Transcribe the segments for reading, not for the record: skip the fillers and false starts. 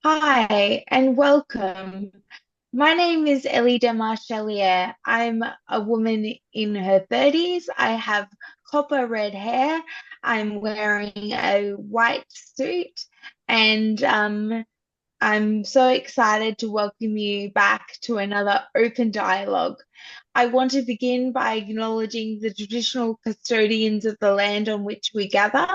Hi and welcome. My name is Ellie Demarchelier. I'm a woman in her 30s. I have copper red hair. I'm wearing a white suit, and I'm so excited to welcome you back to another open dialogue. I want to begin by acknowledging the traditional custodians of the land on which we gather.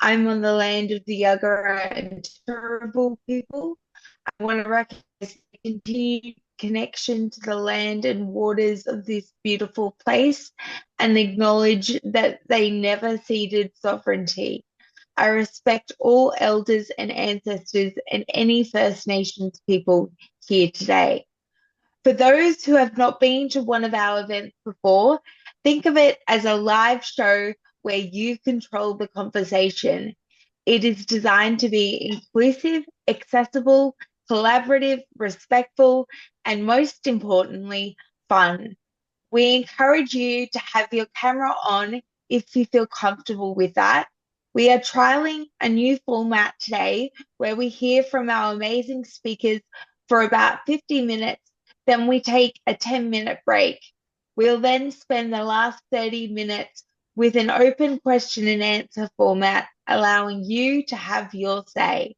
I'm on the land of the Yagara and Turrbal people. I want to recognize the continued connection to the land and waters of this beautiful place and acknowledge that they never ceded sovereignty. I respect all elders and ancestors and any First Nations people here today. For those who have not been to one of our events before, think of it as a live show where you control the conversation. It is designed to be inclusive, accessible, collaborative, respectful, and most importantly, fun. We encourage you to have your camera on if you feel comfortable with that. We are trialing a new format today where we hear from our amazing speakers for about 50 minutes, then we take a 10-minute break. We'll then spend the last 30 minutes with an open question and answer format, allowing you to have your say.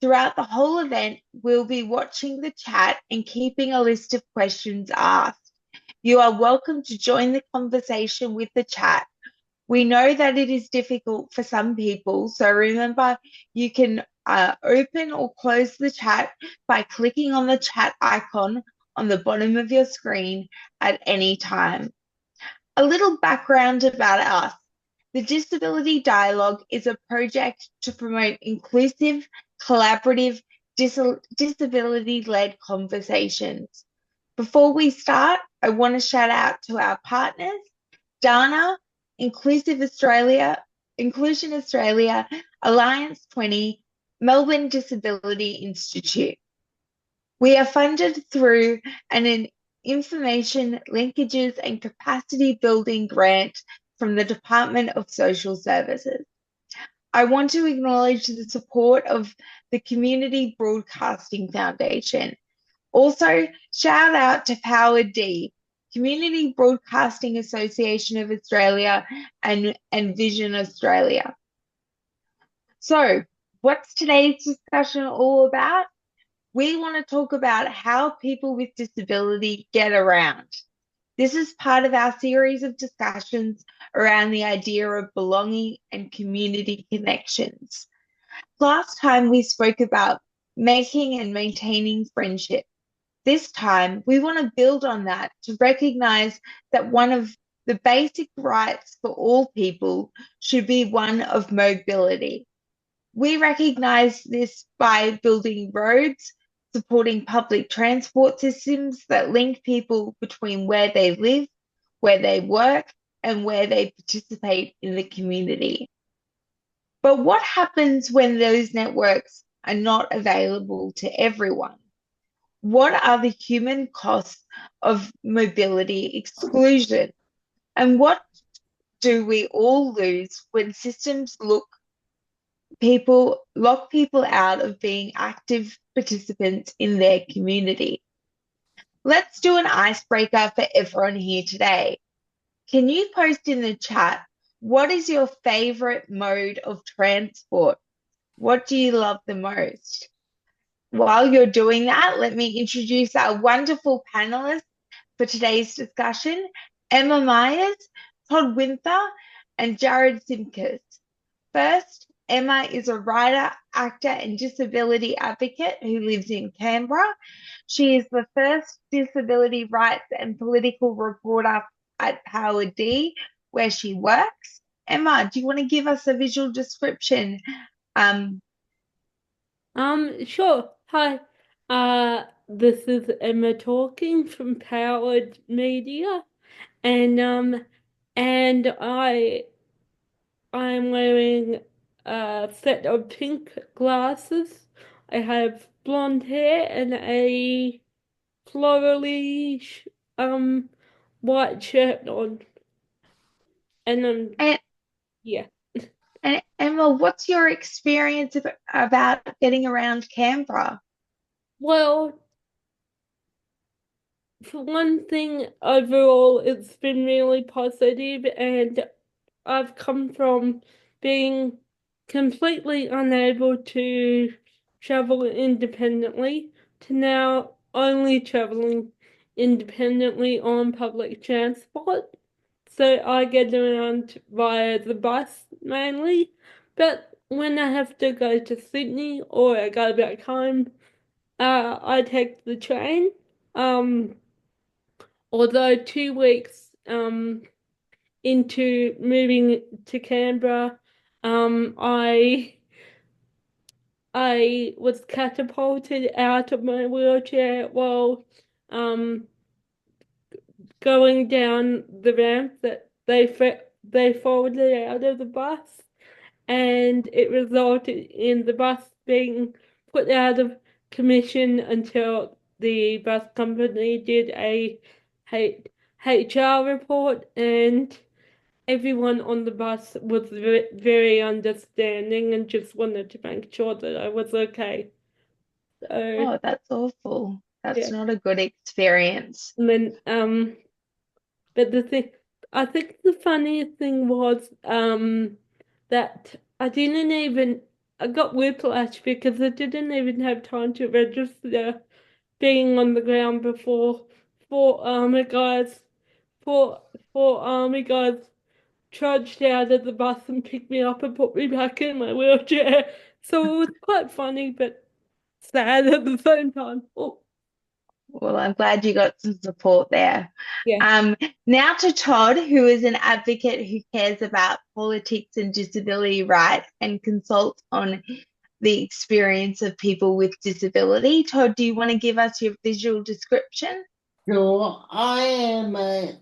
Throughout the whole event, we'll be watching the chat and keeping a list of questions asked. You are welcome to join the conversation with the chat. We know that it is difficult for some people, so remember you can open or close the chat by clicking on the chat icon on the bottom of your screen at any time. A little background about us. The Disability Dialogue is a project to promote inclusive, collaborative, disability-led conversations. Before we start, I want to shout out to our partners, Dana, Inclusive Australia, Inclusion Australia, Alliance 20, Melbourne Disability Institute. We are funded through an information linkages and capacity building grant from the Department of Social Services. I want to acknowledge the support of the Community Broadcasting Foundation. Also, shout out to Power D, Community Broadcasting Association of Australia and Vision Australia. So, what's today's discussion all about? We want to talk about how people with disability get around. This is part of our series of discussions around the idea of belonging and community connections. Last time we spoke about making and maintaining friendship. This time, we want to build on that to recognize that one of the basic rights for all people should be one of mobility. We recognize this by building roads, supporting public transport systems that link people between where they live, where they work, and where they participate in the community. But what happens when those networks are not available to everyone? What are the human costs of mobility exclusion? And what do we all lose when systems lock people out of being active participants in their community? Let's do an icebreaker for everyone here today. Can you post in the chat what is your favorite mode of transport? What do you love the most? While you're doing that, let me introduce our wonderful panelists for today's discussion, Emma Myers, Todd Winther, and Jared Simkes. First, Emma is a writer, actor, and disability advocate who lives in Canberra. She is the first disability rights and political reporter at Howard D, where she works. Emma, do you want to give us a visual description? Um, Sure. Hi. This is Emma talking from Powered Media, and I'm wearing a set of pink glasses. I have blonde hair and a florally white shirt on, and and yeah. And Emma, what's your experience about getting around Canberra? Well, for one thing, overall, it's been really positive, and I've come from being completely unable to travel independently to now only traveling independently on public transport. So I get around via the bus mainly, but when I have to go to Sydney or I go back home, I take the train. Um, although 2 weeks into moving to Canberra, I was catapulted out of my wheelchair while um going down the ramp that they folded out of the bus, and it resulted in the bus being put out of commission until the bus company did a HR report, and everyone on the bus was very understanding and just wanted to make sure that I was okay. So, Oh, that's awful. That's yeah. not a good experience. And then, but I think the funniest thing was, that I got whiplash because I didn't even have time to register being on the ground before four army guys, four, four army guys trudged out of the bus and picked me up and put me back in my wheelchair. So it was quite funny, but sad at the same time. Oh, Well, I'm glad you got some support there. yeah. Um, Now to Todd, who is an advocate who cares about politics and disability rights and consults on the experience of people with disability. Todd, do you want to give us your visual description? Sure, I am a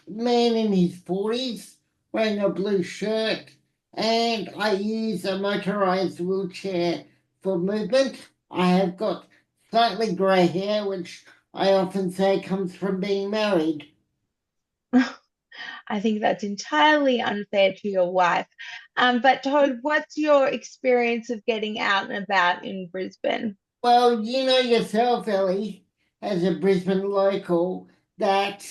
man in his 40s wearing a blue shirt, and I use a motorized wheelchair for movement. I have got slightly grey hair, which I often say comes from being married. I think that's entirely unfair to your wife. But Todd, what's your experience of getting out and about in Brisbane? Well, you know yourself, Ellie, as a Brisbane local, that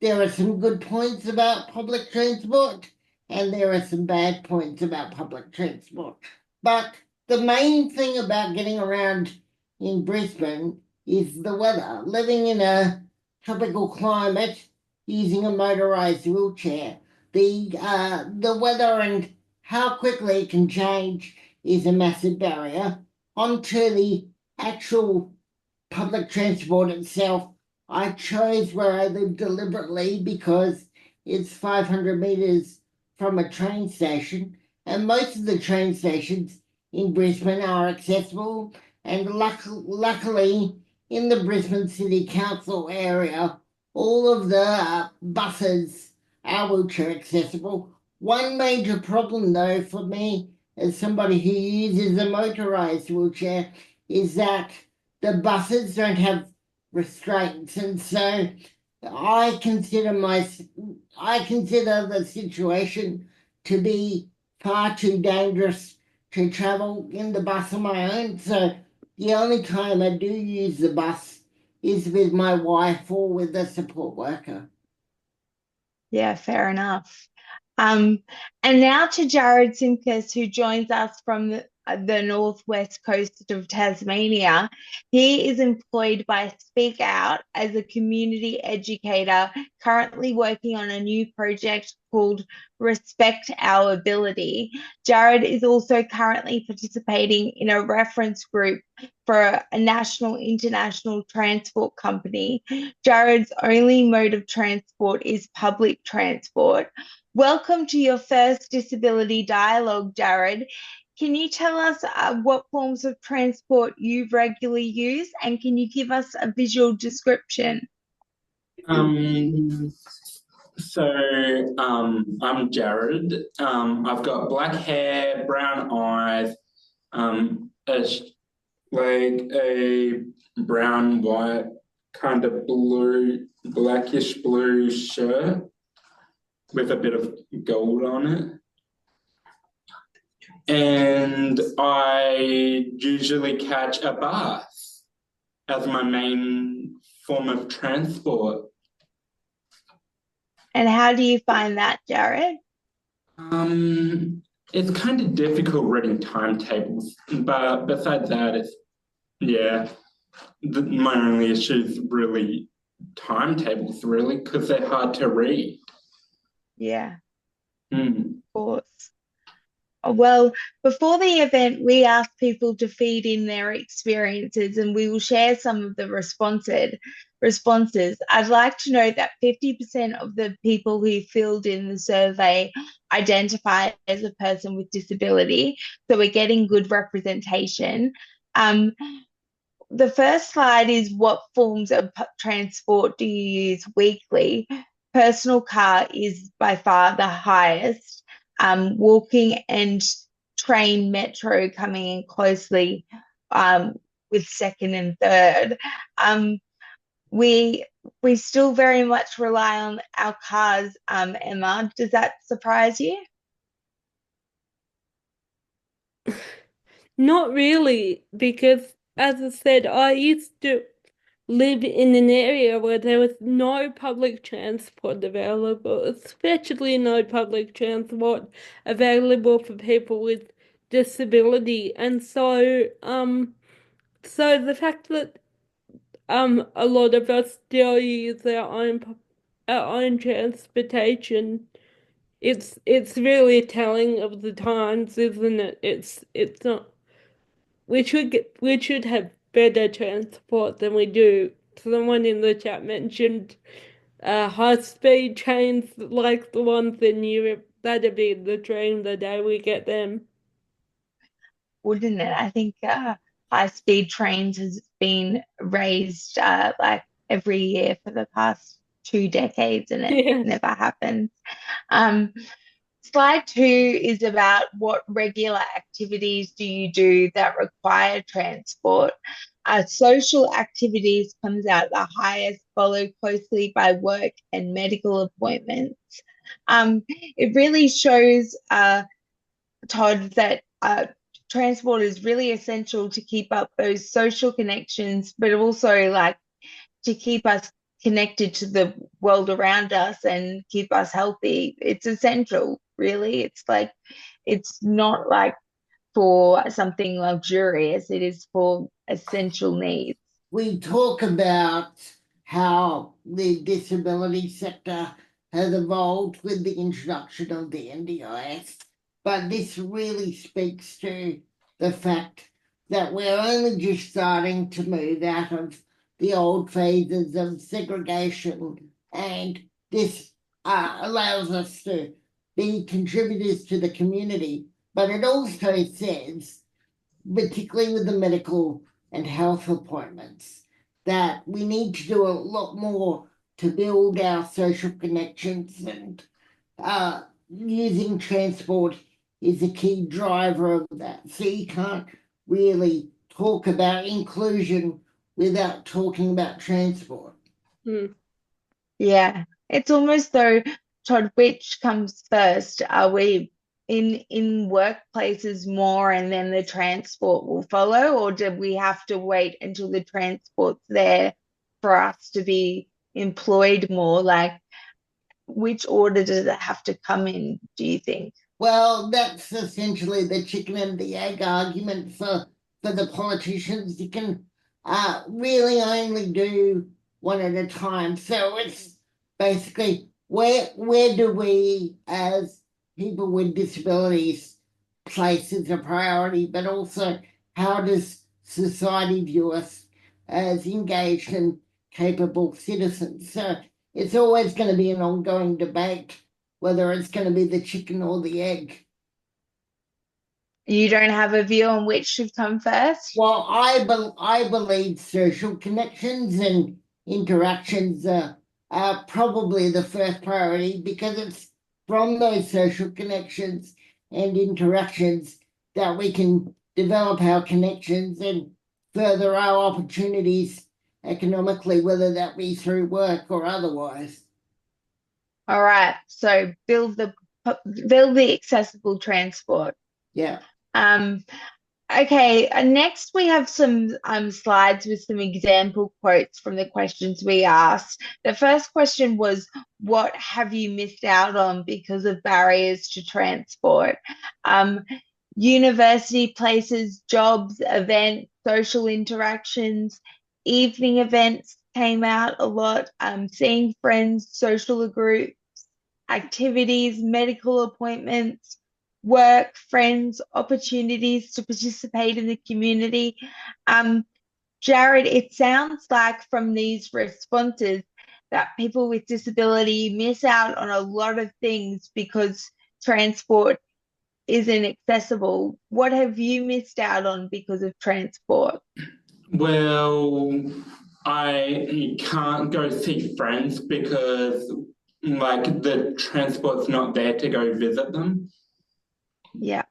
there are some good points about public transport and there are some bad points about public transport. But the main thing about getting around in Brisbane is the weather. Living in a tropical climate, using a motorized wheelchair, the weather and how quickly it can change is a massive barrier. Onto the actual public transport itself, I chose where I live deliberately because it's 500 meters from a train station, and most of the train stations in Brisbane are accessible. And luckily, in the Brisbane City Council area, all of the buses are wheelchair accessible. One major problem, though, for me as somebody who uses a motorized wheelchair is that the buses don't have restraints, and so I consider my I consider the situation to be far too dangerous to travel in the bus on my own. So the only time I do use the bus is with my wife or with a support worker. Yeah, fair enough. Um, and now to Jared Simkus, who joins us from the northwest coast of Tasmania. He is employed by Speak Out as a community educator, currently working on a new project called Respect Our Ability. Jared is also currently participating in a reference group for a national international transport company. Jared's only mode of transport is public transport. Welcome to your first disability dialogue, Jared. Can you tell us what forms of transport you regularly use, and can you give us a visual description? Um, I'm Jared. I've got black hair, brown eyes, like a brown, white, kind of blue, blackish blue shirt with a bit of gold on it. and I usually catch a bus as my main form of transport. And how do you find that, Jared? It's kind of difficult reading timetables, but besides that, my only issue is really timetables, really, because they're hard to read. Yeah, Hmm. of course. Well, before the event, we asked people to feed in their experiences and we will share some of the responses. I'd like to know that 50% of the people who filled in the survey identify as a person with disability. So we're getting good representation. The first slide is what forms of transport do you use weekly? Personal car is by far the highest. Walking and train metro coming in closely with second and third. We still very much rely on our cars, Emma. Does that surprise you? Not really, because as I said, I used to live in an area where there was no public transport available, especially no public transport available for people with disability. And so the fact that a lot of us still use our own transportation, it's really telling of the times, isn't it? It's not. We should have better transport than we do. Someone in the chat mentioned high-speed trains like the ones in Europe. That'd be the dream the day we get them. Wouldn't it? I think high-speed trains has been raised like every year for the past 2 decades, and it Yeah. never happens. Slide 2 is about what regular activities do you do that require transport. Social activities comes out the highest, followed closely by work and medical appointments. It really shows, Todd, that transport is really essential to keep up those social connections, but also like to keep us connected to the world around us and keep us healthy. It's essential, really. It's not like for something luxurious, it is for essential needs. We talk about how the disability sector has evolved with the introduction of the NDIS, but this really speaks to the fact that we're only just starting to move out of the old phases of segregation, and this allows us to be contributors to the community. But it also says, particularly with the medical and health appointments, that we need to do a lot more to build our social connections, and using transport is a key driver of that. So you can't really talk about inclusion without talking about transport. Yeah, it's almost though, Todd, which comes first? Are we in workplaces more and then the transport will follow, or do we have to wait until the transport's there for us to be employed more? Like, which order does it have to come in, do you think? Well, that's essentially the chicken and the egg argument for the politicians. You can really only do one at a time. So it's basically where do we as people with disabilities place as a priority, but also how does society view us as engaged and capable citizens? So it's always going to be an ongoing debate whether it's going to be the chicken or the egg. You don't have a view on which should come first? Well, I believe social connections and interactions are probably the first priority, because it's from those social connections and interactions that we can develop our connections and further our opportunities economically, whether that be through work or otherwise. All right, so build the accessible transport. Yeah. Um, okay, next we have some slides with some example quotes from the questions we asked. The first question was, what have you missed out on because of barriers to transport? University places, jobs, events, social interactions, evening events came out a lot, seeing friends, social groups, activities, medical appointments, work, friends, opportunities to participate in the community. Um, Jared, it sounds like from these responses that people with disability miss out on a lot of things because transport isn't accessible. What have you missed out on because of transport? Well, I can't go see friends because like the transport's not there to go visit them. Yeah.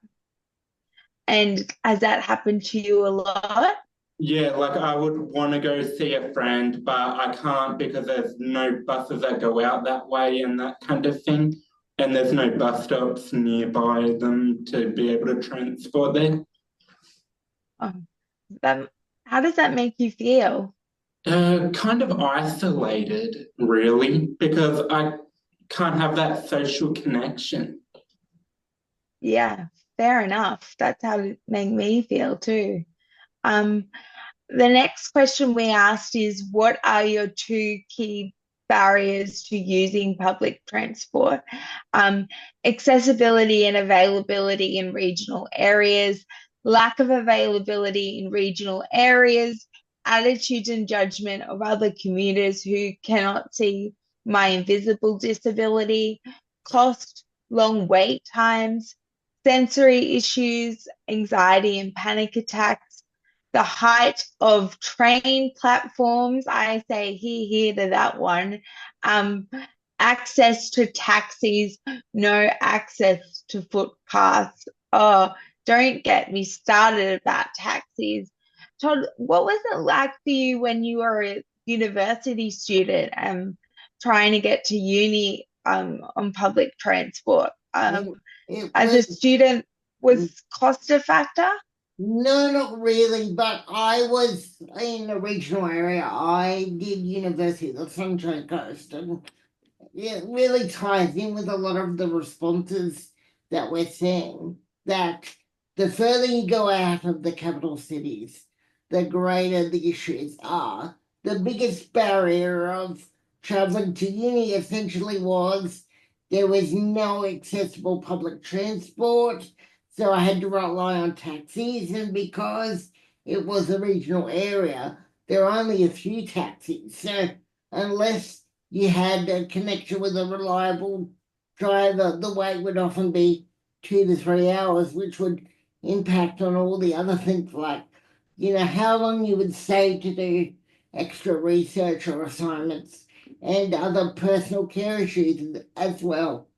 And has that happened to you a lot? Yeah, like I would want to go see a friend, but I can't because there's no buses that go out that way and that kind of thing. And there's no bus stops nearby them to be able to transport there. Um, that, how does that make you feel? Kind of isolated, really, because I can't have that social connection. Yeah, fair enough. That's how it made me feel too. Um, the next question we asked is, what are your two key barriers to using public transport? Um, Accessibility and availability in regional areas, lack of availability in regional areas, attitudes and judgment of other commuters who cannot see my invisible disability, cost, long wait times, sensory issues, anxiety and panic attacks, the height of train platforms. I say here to that one. Um, Access to taxis, no access to footpaths. Oh, don't get me started about taxis. Todd, what was it like for you when you were a university student trying to get to uni on public transport? It, it As a was student, was cost a factor? no, not really, but I was in a regional area. I did University of the Sunshine Coast, and it really ties in with a lot of the responses that we're seeing. That the further you go out of the capital cities, the greater the issues are. The biggest barrier of traveling to uni essentially was there was no accessible public transport, so I had to rely on taxis, and because it was a regional area, there are only a few taxis. So unless you had a connection with a reliable driver, the wait would often be 2 to 3 hours, which would impact on all the other things like, how long you would stay to do extra research or assignments and other personal care issues as well.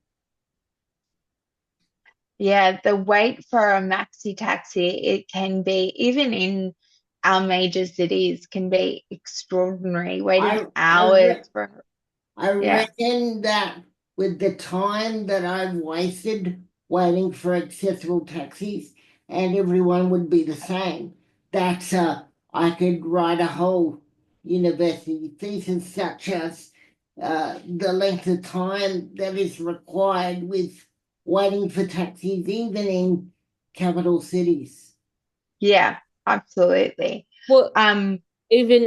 Yeah, the wait for a maxi taxi, it can be, even in our major cities, can be extraordinary, waiting I I hours for, I yeah, reckon that with the time that I've wasted waiting for accessible taxis, and everyone would be the same, that I could write a whole university thesis, such as the length of time that is required with waiting for taxis, even in capital cities. yeah, absolutely. Well, Um, even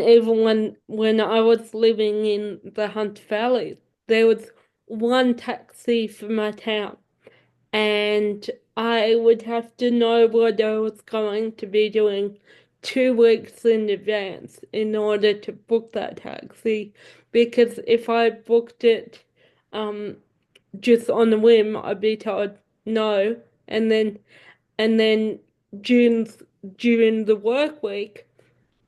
when I was living in the Hunt Valley, there was one taxi for my town, and I would have to know what I was going to be doing 2 weeks in advance in order to book that taxi, because if I booked it um just on a whim, I'd be told no, and then during during the work week,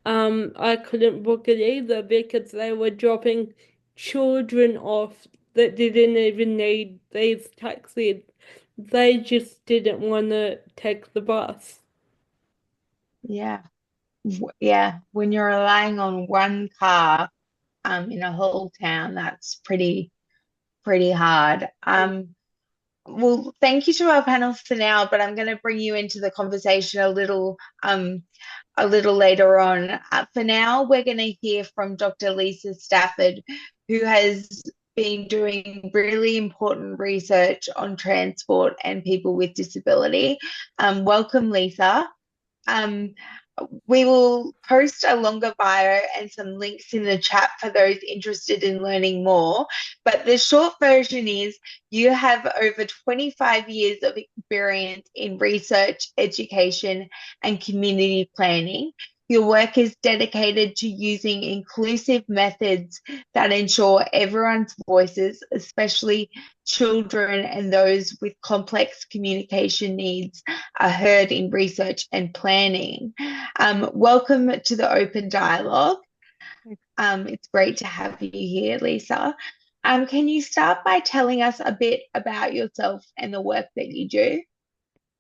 I couldn't book it either because they were dropping children off that didn't even need these taxis. They just didn't want to take the bus. yeah, yeah, when you're relying on one car, in a whole town, that's pretty hard. Well, thank you to our panel for now, but I'm going to bring you into the conversation a little later on. For now, we're going to hear from Dr. Lisa Stafford, who has been doing really important research on transport and people with disability. Welcome, Lisa. Um, we will post a longer bio and some links in the chat for those interested in learning more. But the short version is you have over 25 years of experience in research, education, and community planning. Your work is dedicated to using inclusive methods that ensure everyone's voices, especially children and those with complex communication needs, are heard in research and planning. Welcome to the Open Dialogue. It's great to have you here, Lisa. Can you start by telling us a bit about yourself and the work that you do?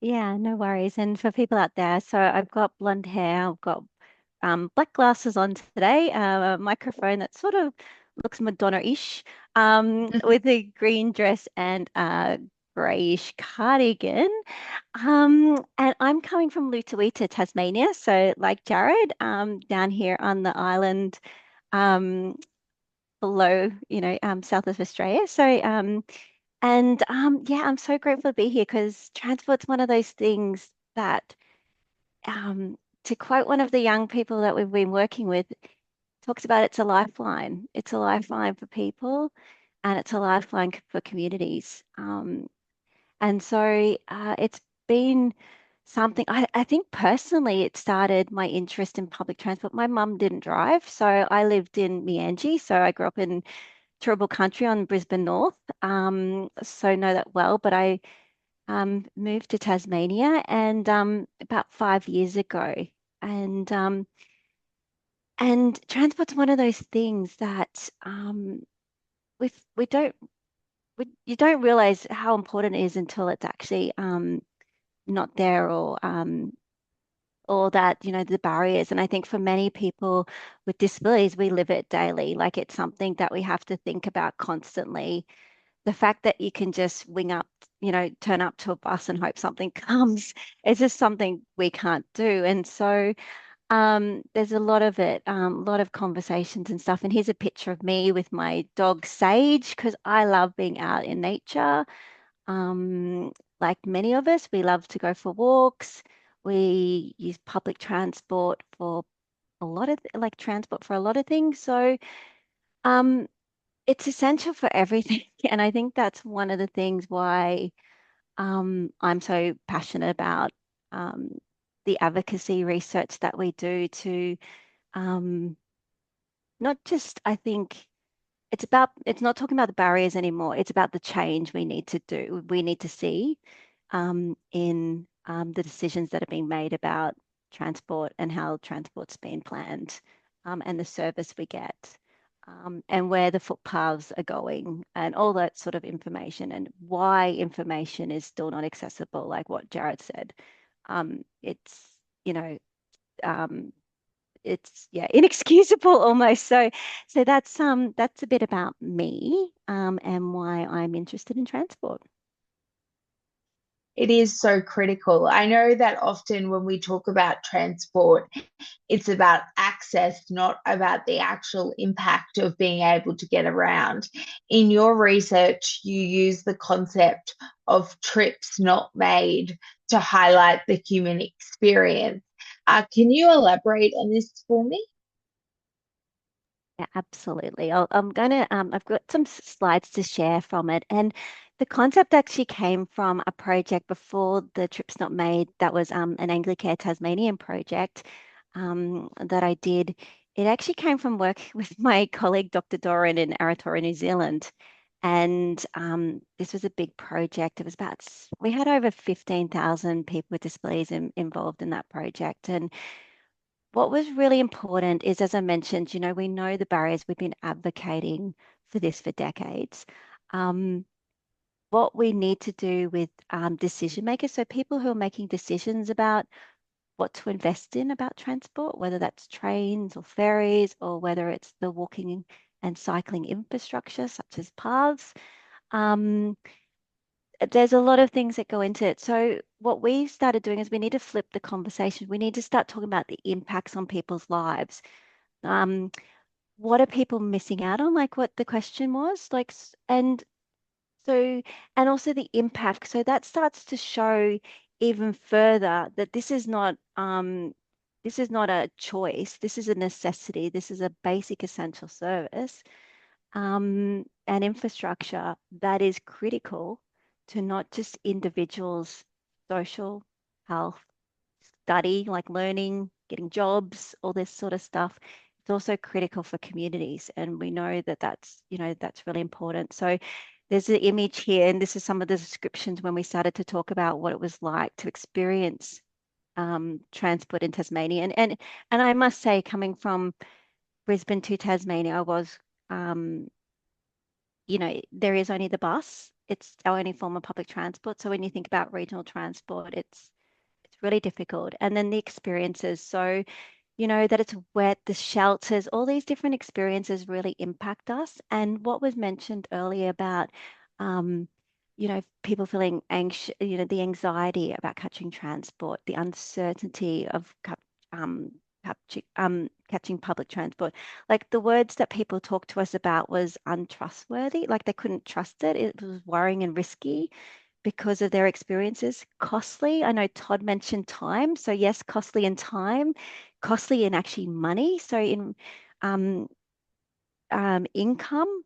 Yeah, no worries. And for people out there, so I've got blonde hair, I've got black glasses on today, a microphone that sort of looks Madonna-ish, with a green dress and a grayish cardigan. And I'm coming from Lutawita, Tasmania. So like Jared, down here on the island, um, below, south of Australia. So yeah, I'm so grateful to be here because transport's one of those things that, um, to quote one of the young people that we've been working with, talks about it's a lifeline. It's a lifeline for people and it's a lifeline for communities. And so it's been something, I think personally, it started my interest in public transport. My mum didn't drive, so I lived in Meangie. So I grew up in Turrbal Country on Brisbane North, so know that well. But I moved to Tasmania and about 5 years ago, and transport's one of those things that we don't you don't realize how important it is until it's actually not there, or that, the barriers. And I think for many people with disabilities, we live it daily. Like it's something that we have to think about constantly. The fact that you can just wing up, turn up to a bus and hope something comes, it's just something we can't do. And so there's a lot of it, a lot of conversations and stuff. And here's a picture of me with my dog Sage, because I love being out in nature. Um, like many of us, we love to go for walks. We use public transport for a lot of like transport for a lot of things. So um, it's essential for everything. And I think that's one of the things why I'm so passionate about um, the advocacy research that we do to um, not just, I think it's not talking about the barriers anymore. It's about the change we need to do. We need to see in the decisions that are being made about transport and how transport's been planned, and the service we get, and where the footpaths are going and all that sort of information, and why information is still not accessible, like what Jared said. It's, you know, um, it's yeah, inexcusable almost. So that's a bit about me, and why I'm interested in transport. It is so critical. I know that often when we talk about transport, it's about access, not about the actual impact of being able to get around. In your research, you use the concept of trips not made to highlight the human experience. Can you elaborate on this for me? Yeah, absolutely. I'm gonna I've got some slides to share from it, and the concept actually came from a project before the Trips Not Made. That was an Anglicare Tasmanian project that I did. It actually came from work with my colleague Dr. Doran in Aratora, New Zealand. And this was a big project. It was about, we had over 15,000 people with disabilities involved in that project. And what was really important is, as I mentioned, we know the barriers. We've been advocating for this for decades. Um, what we need to do with decision makers, so people who are making decisions about what to invest in about transport, whether that's trains or ferries, or whether it's the walking and cycling infrastructure, such as paths. Um, there's a lot of things that go into it. So what we started doing is we need to flip the conversation. We need to start talking about the impacts on people's lives. What are people missing out on? Like what the question was, like, and so, and also the impact. So that starts to show even further that this is not a choice. This is a necessity. This is a basic essential service and infrastructure that is critical to not just individuals' social health, study, like learning, getting jobs, all this sort of stuff. It's also critical for communities. And we know that that's really important. So there's an image here, and this is some of the descriptions when we started to talk about what it was like to experience transport in Tasmania. And I must say, coming from Brisbane to Tasmania, I was there is only the bus. It's our only form of public transport. So when you think about regional transport, it's really difficult. And then the experiences. So, that it's wet, the shelters, all these different experiences really impact us. And what was mentioned earlier about, people feeling anxious, the anxiety about catching transport, the uncertainty of catching public transport. Like the words that people talked to us about was untrustworthy, like they couldn't trust it. It was worrying and risky because of their experiences. Costly. I know Todd mentioned time. So yes, costly in time, costly in actually money. So in income.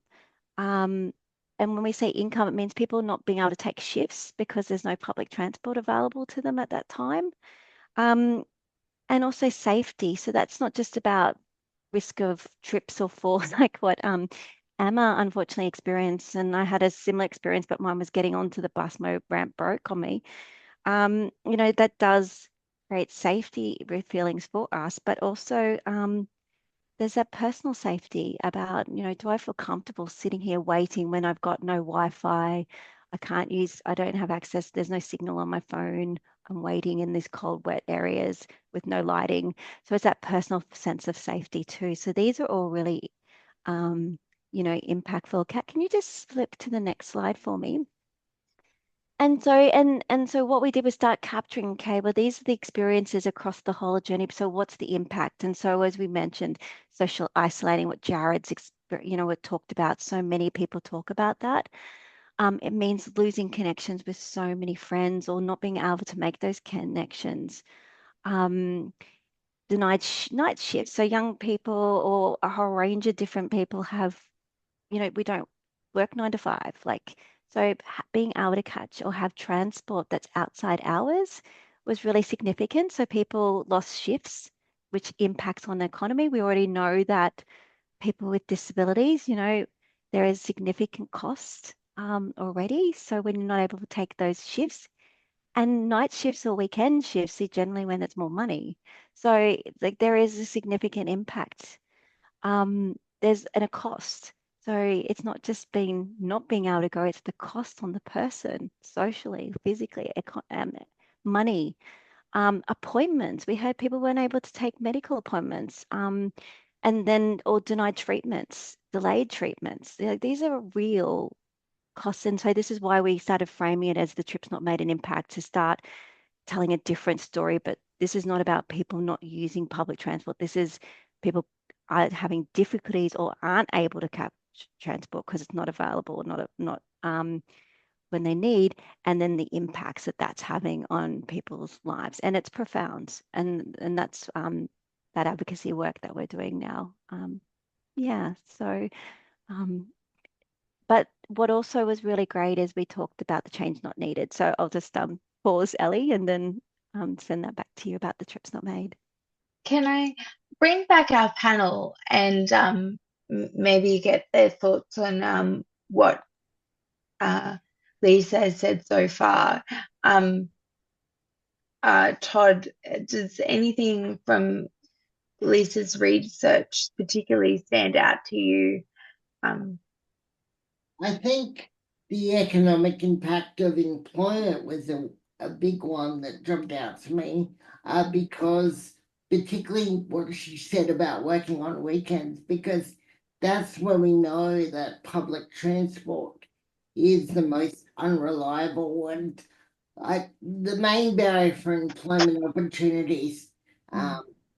And when we say income, it means people not being able to take shifts because there's no public transport available to them at that time. And also safety. So that's not just about risk of trips or falls, like what Emma unfortunately experienced. And I had a similar experience, but mine was getting onto the bus. My ramp broke on me. That does create safety feelings for us, but also there's that personal safety about, do I feel comfortable sitting here waiting when I've got no Wi-Fi? I don't have access, there's no signal on my phone. I'm waiting in these cold, wet areas with no lighting. So it's that personal sense of safety too. So these are all really, impactful. Kat, can you just flip to the next slide for me? And so what we did was start capturing, okay, well, these are the experiences across the whole journey. So what's the impact? And so as we mentioned, social isolating, what Jared's what talked about, so many people talk about that. It means losing connections with so many friends or not being able to make those connections. Denied night shifts. So young people or a whole range of different people have, we don't work 9 to 5. So being able to catch or have transport that's outside hours was really significant. So people lost shifts, which impacts on the economy. We already know that people with disabilities, there is significant cost already. So when you're not able to take those shifts, and night shifts or weekend shifts are generally when it's more money. So there is a significant impact. There's a cost. So it's not just not being able to go, it's the cost on the person socially, physically, money, appointments. We heard people weren't able to take medical appointments, or denied treatments, delayed treatments. These are real costs. And so this is why we started framing it as the trip's not made an impact, to start telling a different story. But this is not about people not using public transport. This is people are having difficulties or aren't able to catch transport because it's not available, not when they need, and then the impacts that that's having on people's lives. And it's profound. And that's that advocacy work that we're doing now. But what also was really great is we talked about the change not needed. So I'll just pause, Ellie, and then send that back to you about the trips not made. Can I bring back our panel and maybe get their thoughts on what Lisa has said so far? Todd, does anything from Lisa's research particularly stand out to you? I think the economic impact of employment was a big one that jumped out to me, because particularly what she said about working on weekends, because that's when we know that public transport is the most unreliable, and the main barrier for employment opportunities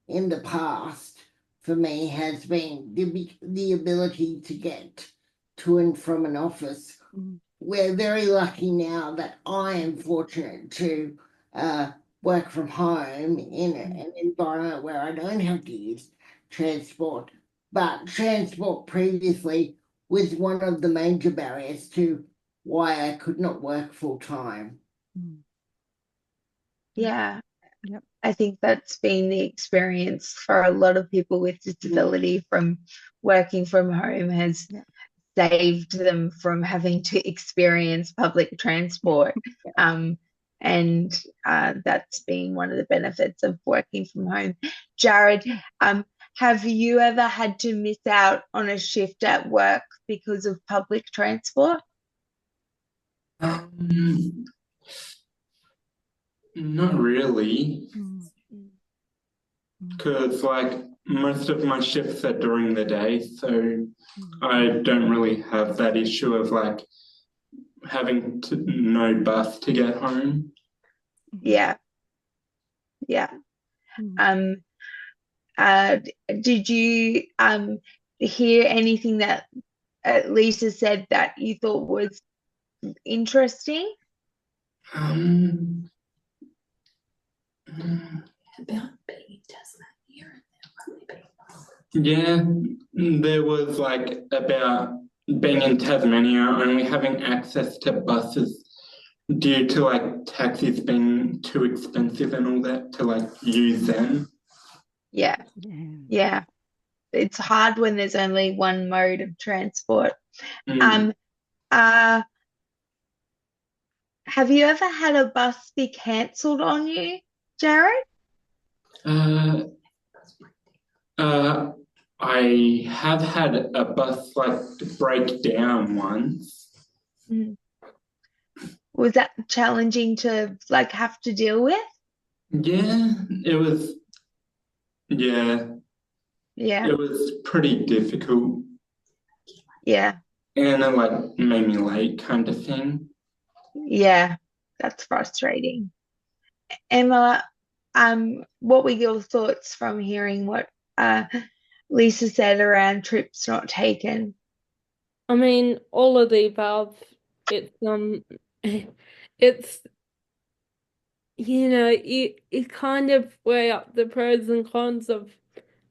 in the past for me has been the ability to get to and from an office. We're very lucky now that I am fortunate to work from home in an environment where I don't have to use transport. But transport previously was one of the major barriers to why I could not work full time. Yeah. Yep. I think that's been the experience for a lot of people with disability from working from home has saved them from having to experience public transport. And that's been one of the benefits of working from home. Jared, have you ever had to miss out on a shift at work because of public transport? Not really, because like most of my shifts are during the day, so I don't really have that issue of like having no bus to get home. Yeah. Did you hear anything that Lisa said that you thought was interesting? About being Tasman here. Yeah, there was like about being in Tasmania only having access to buses due to like taxis being too expensive and all that to like use them. Yeah. It's hard when there's only one mode of transport. Have you ever had a bus be cancelled on you, Jared? I have had a bus like break down once. Was that challenging to like have to deal with? Yeah, it was. Yeah. It was pretty difficult. Yeah. And it like made me late kind of thing. Yeah, that's frustrating. Emma, what were your thoughts from hearing what Lisa said around trips not taken? I mean, all of the above. It's it's you kind of weigh up the pros and cons of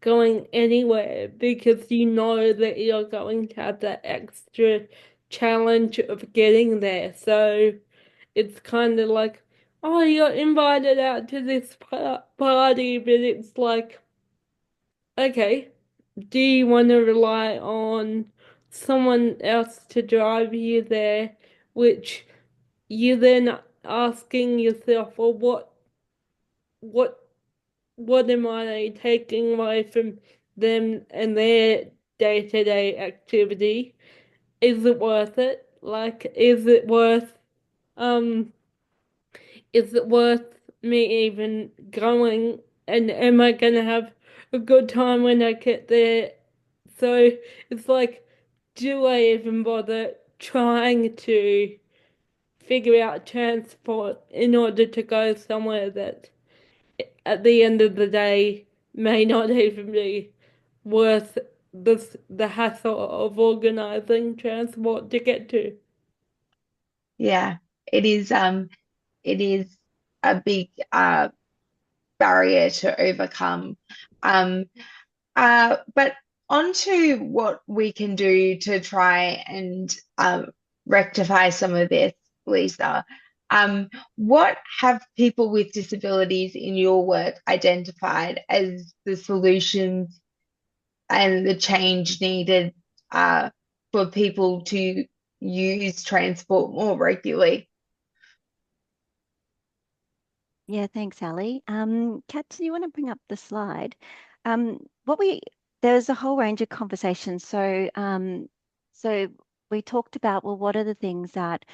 going anywhere because you know that you're going to have that extra challenge of getting there. So it's kind of like, oh, you're invited out to this party, but it's like, okay, do you want to rely on someone else to drive you there, which you then asking yourself, well, what am I taking away from them and their day-to-day activity? Is it worth it? Like, is it worth me even going? And am I gonna have a good time when I get there? So it's like, do I even bother trying to figure out transport in order to go somewhere that at the end of the day may not even be worth the hassle of organizing transport to get to? Yeah, it is a big barrier to overcome. But on to what we can do to try and rectify some of this, Lisa. What have people with disabilities in your work identified as the solutions and the change needed for people to use transport more regularly? Yeah, thanks, Ali. Kat, do you want to bring up the slide? There's a whole range of conversations. So we talked about, well, what are the things that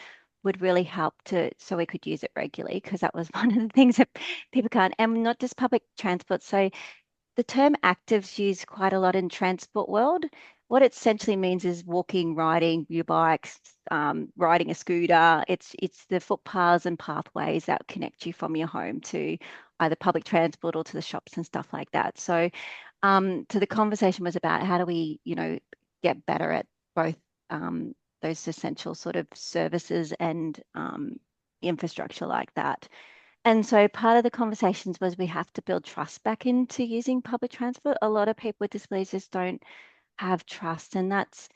would really help so we could use it regularly, because that was one of the things that people can't, and not just public transport. So the term active's used quite a lot in transport world. what it essentially means is walking, riding your bikes, riding a scooter. It's the footpaths and pathways that connect you from your home to either public transport or to the shops and stuff like that. So the conversation was about how do we, get better at both those essential sort of services and infrastructure like that. And so part of the conversations was we have to build trust back into using public transport. A lot of people with disabilities just don't have trust, and that's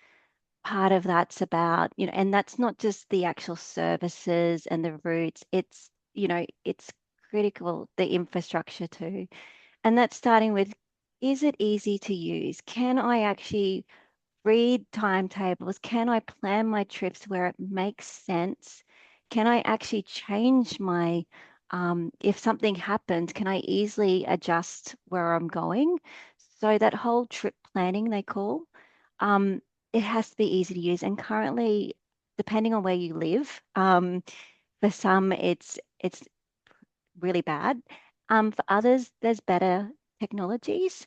about, and that's not just the actual services and the routes. It's, it's critical, the infrastructure too. And that's starting with, is it easy to use? Can I actually read timetables? Can I plan my trips where it makes sense? Can I actually change my, if something happens, can I easily adjust where I'm going? So that whole trip planning they call, it has to be easy to use. And currently, depending on where you live, for some it's really bad. For others, there's better technologies,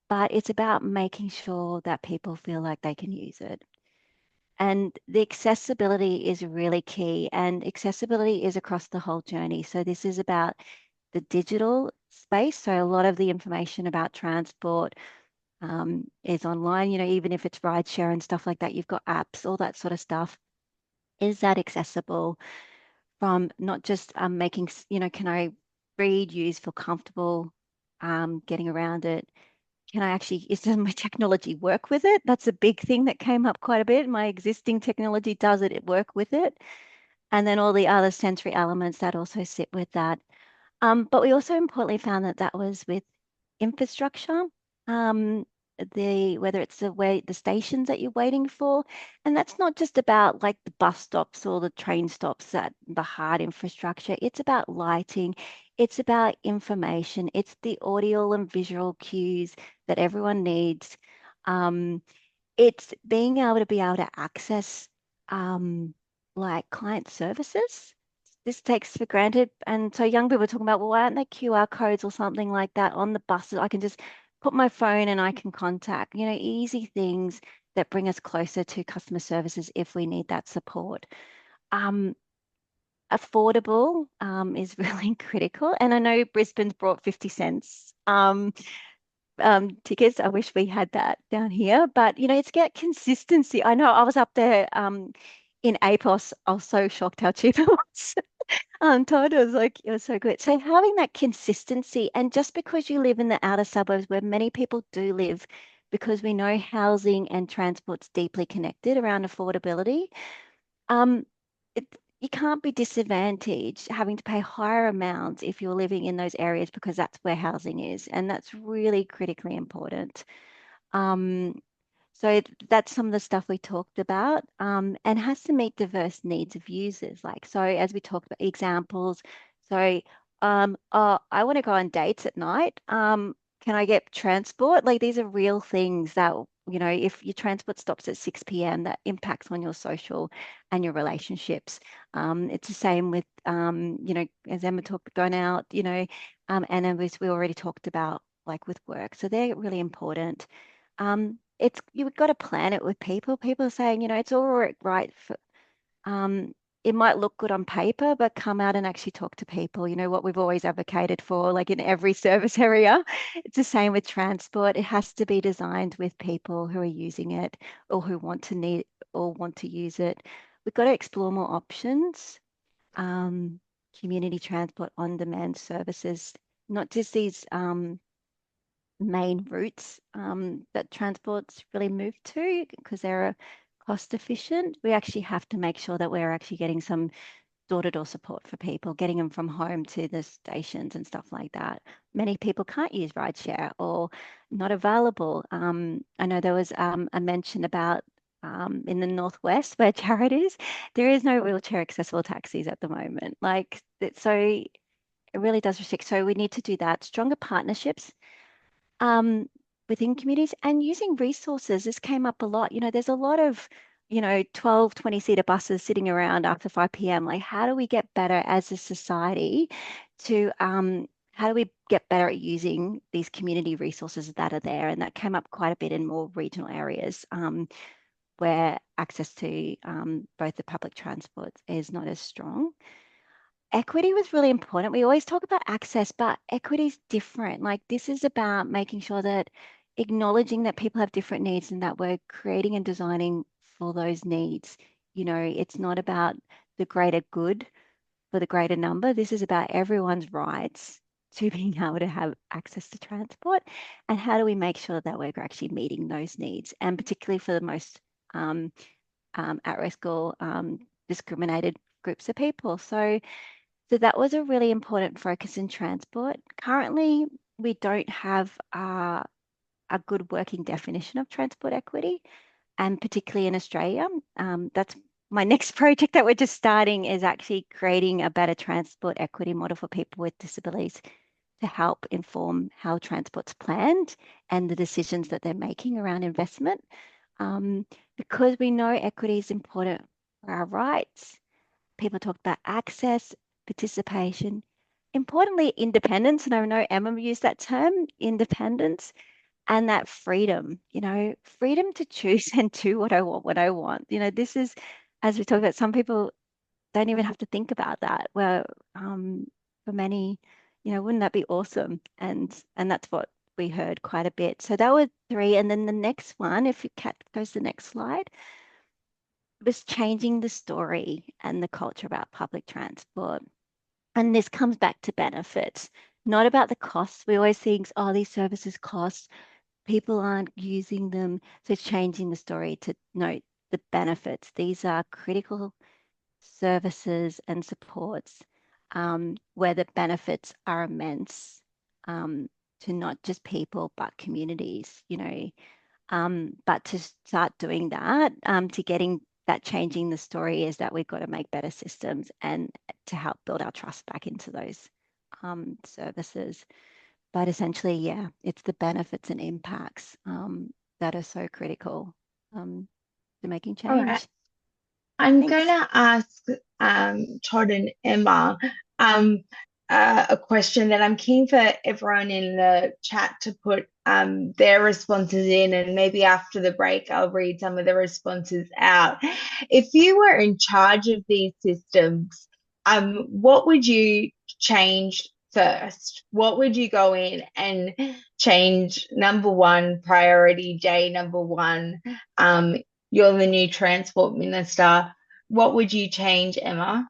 but it's about making sure that people feel like they can use it. And the accessibility is really key, and accessibility is across the whole journey. So this is about the digital space. So a lot of the information about transport is online, even if it's rideshare and stuff like that, you've got apps, all that sort of stuff. Is that accessible from not just making, can I read, use, feel comfortable getting around it? Can I actually, does my technology work with it? That's a big thing that came up quite a bit. My existing technology, does it work with it? And then all the other sensory elements that also sit with that. But we also importantly found that that was with infrastructure, whether it's the stations that you're waiting for, and that's not just about like the bus stops or the train stops, that the hard infrastructure. It's about lighting, it's about information, it's the audio and visual cues that everyone needs. It's being able to access like client services. This takes for granted. And so young people are talking about, well, why aren't there QR codes or something like that on the buses? I can just put my phone and I can contact, easy things that bring us closer to customer services if we need that support. Affordable is really critical. And I know Brisbane's brought 50 cents tickets. I wish we had that down here, but it's get consistency. I know I was up there in APOS. I was so shocked how cheap it was. Todd was like, it was so good. So having that consistency, and just because you live in the outer suburbs where many people do live, because we know housing and transport's deeply connected around affordability, you can't be disadvantaged having to pay higher amounts if you're living in those areas, because that's where housing is, and that's really critically important. So that's some of the stuff we talked about, and has to meet diverse needs of users. So as we talked about examples, so I want to go on dates at night. Can I get transport? Like, these are real things that, if your transport stops at 6 p.m., that impacts on your social and your relationships. It's the same with, as Emma talked, going out, and as we already talked about, like with work. So they're really important. You've got to plan it with people. People are saying, it's all right for, it might look good on paper, but come out and actually talk to people, what we've always advocated for, like in every service area. It's the same with transport. It has to be designed with people who are using it or who want to use it. We've got to explore more options. Community transport, on-demand services, not just these main routes that transport's really moved to because they're cost efficient. We actually have to make sure that we're actually getting some door-to-door support for people, getting them from home to the stations and stuff like that. Many people can't use rideshare or not available. I know there was a mention about in the Northwest where Jared is, there is no wheelchair accessible taxis at the moment. So it really does restrict. So we need to do that. Stronger partnerships within communities and using resources. This came up a lot. There's a lot of 12, 20-seater buses sitting around after 5 p.m. Like, how do we get better as a society to how do we get better at using these community resources that are there? And that came up quite a bit in more regional areas where access to both the public transport is not as strong. Equity was really important. We always talk about access, but equity is different. Like, this is about making sure that acknowledging that people have different needs and that we're creating and designing for those needs. You know, it's not about the greater good for the greater number. This is about everyone's rights to being able to have access to transport, and how do we make sure that we're actually meeting those needs, and particularly for the most at risk or discriminated groups of people. So that was a really important focus in transport. Currently, we don't have a good working definition of transport equity, and particularly in Australia. That's my next project that we're just starting, is actually creating a better transport equity model for people with disabilities to help inform how transport's planned and the decisions that they're making around investment. Because we know equity is important for our rights. People talk about access, participation, importantly, independence. And I know Emma used that term, independence, and that freedom, you know, freedom to choose and do what I want when I want. You know, this is, as we talked about, some people don't even have to think about that. Well, for many, you know, wouldn't that be awesome? And that's what we heard quite a bit. So that was 3. And then the next one, if Kat goes to the next slide, was changing the story and the culture about public transport. And this comes back to benefits, not about the costs. We always think, oh, these services cost, people aren't using them. So changing the story to note the benefits. These are critical services and supports where the benefits are immense to not just people, but communities, you know. But to start doing that, to getting that, changing the story, is that we've got to make better systems and to help build our trust back into those services. But essentially, yeah, it's the benefits and impacts that are so critical to making All right. change. I'm Thanks. going to ask Todd and Emma a question that I'm keen for everyone in the chat to put their responses in, and maybe after the break I'll read some of the responses out. If you were in charge of these systems, what would you change first? What would you go in and change? Number one, priority J, number one. You're the new transport minister. What would you change, Emma?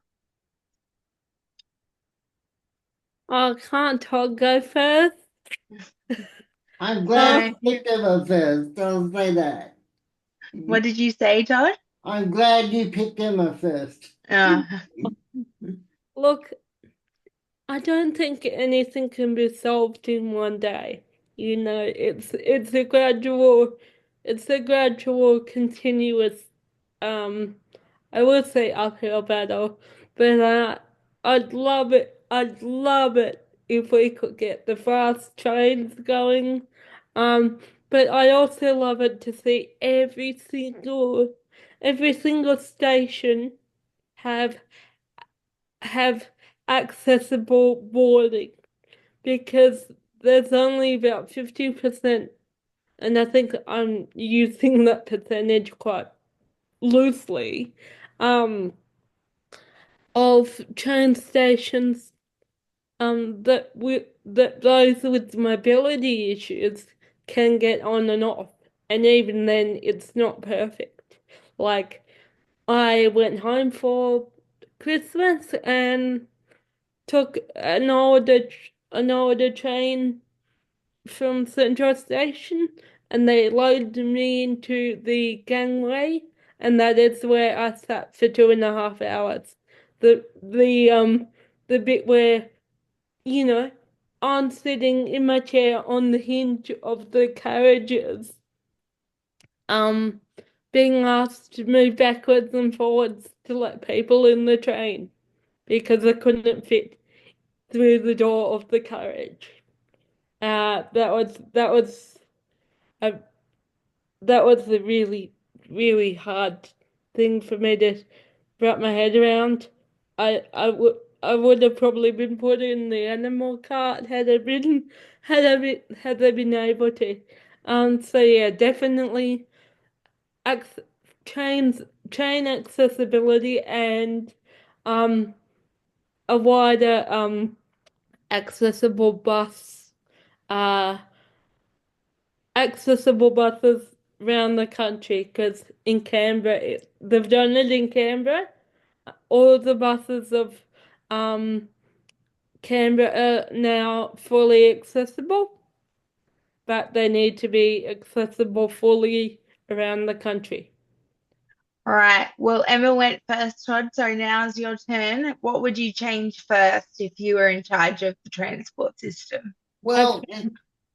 Can't Todd go first? I'm glad No. you picked Emma first. Don't say that. What did you say, Todd? I'm glad you picked Emma first. Look, I don't think anything can be solved in one day. You know, it's a gradual continuous I would say uphill battle, but I'd love it if we could get the fast trains going. But I also love it to see every single station have accessible boarding, because there's only about 50%, and I think I'm using that percentage quite loosely, of train stations that those with mobility issues can get on and off, and even then it's not perfect. Like, I went home for Christmas and took an older train from Central Station, and they loaded me into the gangway, and that is where I sat for 2.5 hours. The bit where, you know, I'm sitting in my chair on the hinge of the carriages, being asked to move backwards and forwards to let people in the train because I couldn't fit through the door of the carriage. A that was a really, really hard thing for me to wrap my head around. I would have probably been put in the animal cart had I been able to. So yeah, definitely ac train accessibility and um a wider accessible bus uh accessible buses around the country, because in Canberra they've done it in Canberra. All of the buses of um Canberra are now fully accessible, but they need to be accessible fully around the country. All right. Well, Emma went first, Todd. So now's your turn. What would you change first if you were in charge of the transport system? Well,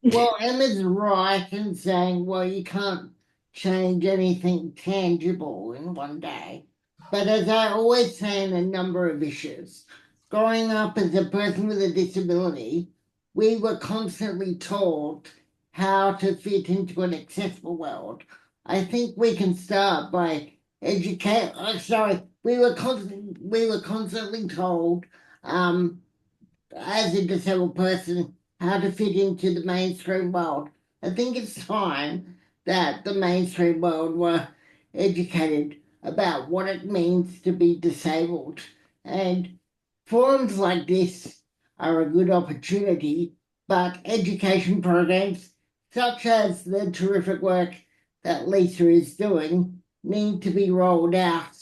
Emma's right in saying, well, you can't change anything tangible in one day. But as I always say in a number of issues, growing up as a person with a disability, we were constantly told how to fit into an accessible world. I think we can start by educate. Sorry, we were constantly told, as a disabled person, how to fit into the mainstream world. I think it's time that the mainstream world were educated about what it means to be disabled. And forums like this are a good opportunity, but education programs, such as the terrific work that Lisa is doing, need to be rolled out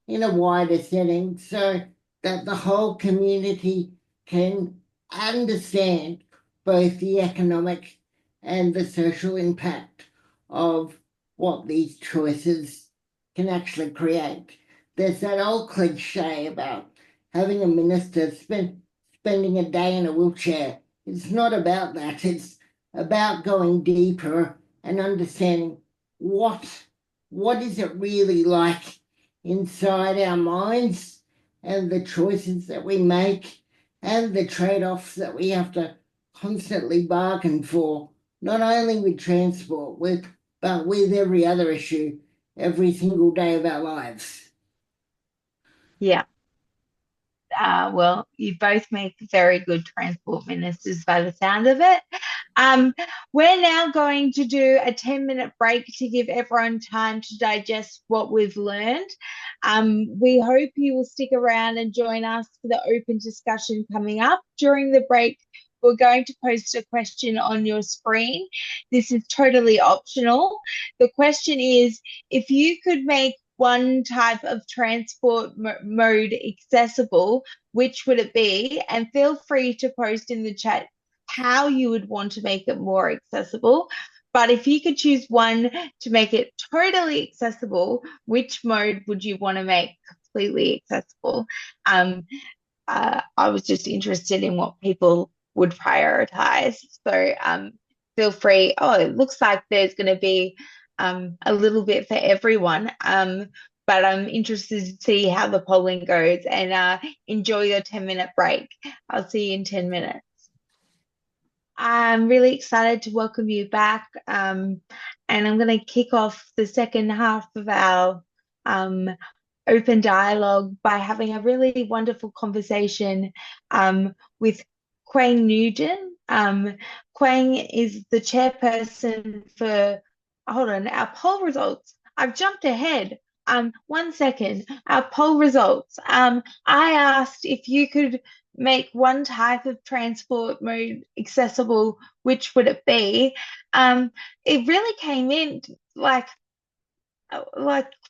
in a wider setting so that the whole community can understand both the economic and the social impact of what these choices can actually create. There's that old cliche about having a minister spending a day in a wheelchair. It's not about that. It's about going deeper and understanding what is it really like inside our minds, and the choices that we make, and the trade-offs that we have to constantly bargain for, not only with transport, but with every other issue every single day of our lives. Yeah. Well, you both make very good transport ministers by the sound of it. We're now going to do a 10-minute break to give everyone time to digest what we've learned. We hope you will stick around and join us for the open discussion coming up. During the break, we're going to post a question on your screen. This is totally optional. The question is, if you could make one type of transport mode accessible, which would it be? And feel free to post in the chat how you would want to make it more accessible. But if you could choose one to make it totally accessible, which mode would you want to make completely accessible? I was just interested in what people would prioritize. So feel free. Oh, it looks like there's going to be a little bit for everyone. But I'm interested to see how the polling goes, and enjoy your 10-minute break. I'll see you in 10 minutes. I'm really excited to welcome you back, and I'm going to kick off the second half of our open dialogue by having a really wonderful conversation with Quang Nugent. Quang is the chairperson for, hold on, our poll results. I've jumped ahead. 1 second. Our poll results. I asked if you could make one type of transport mode accessible, which would it be? It really came in like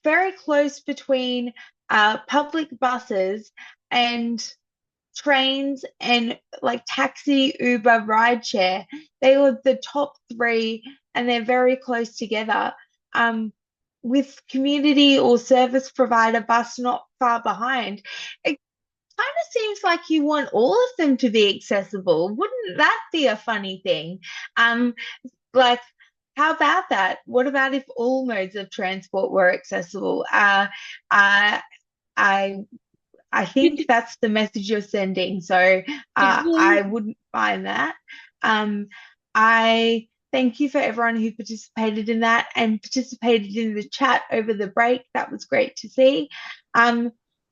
very close between public buses and trains and like taxi, Uber, rideshare. They were the top three, and they're very close together. With community or service provider bus not far behind, it kind of seems like you want all of them to be accessible. Wouldn't that be a funny thing? Like, how about that? What about if all modes of transport were accessible? I think that's the message you're sending. So I wouldn't mind that. I thank you for everyone who participated in that and participated in the chat over the break. That was great to see.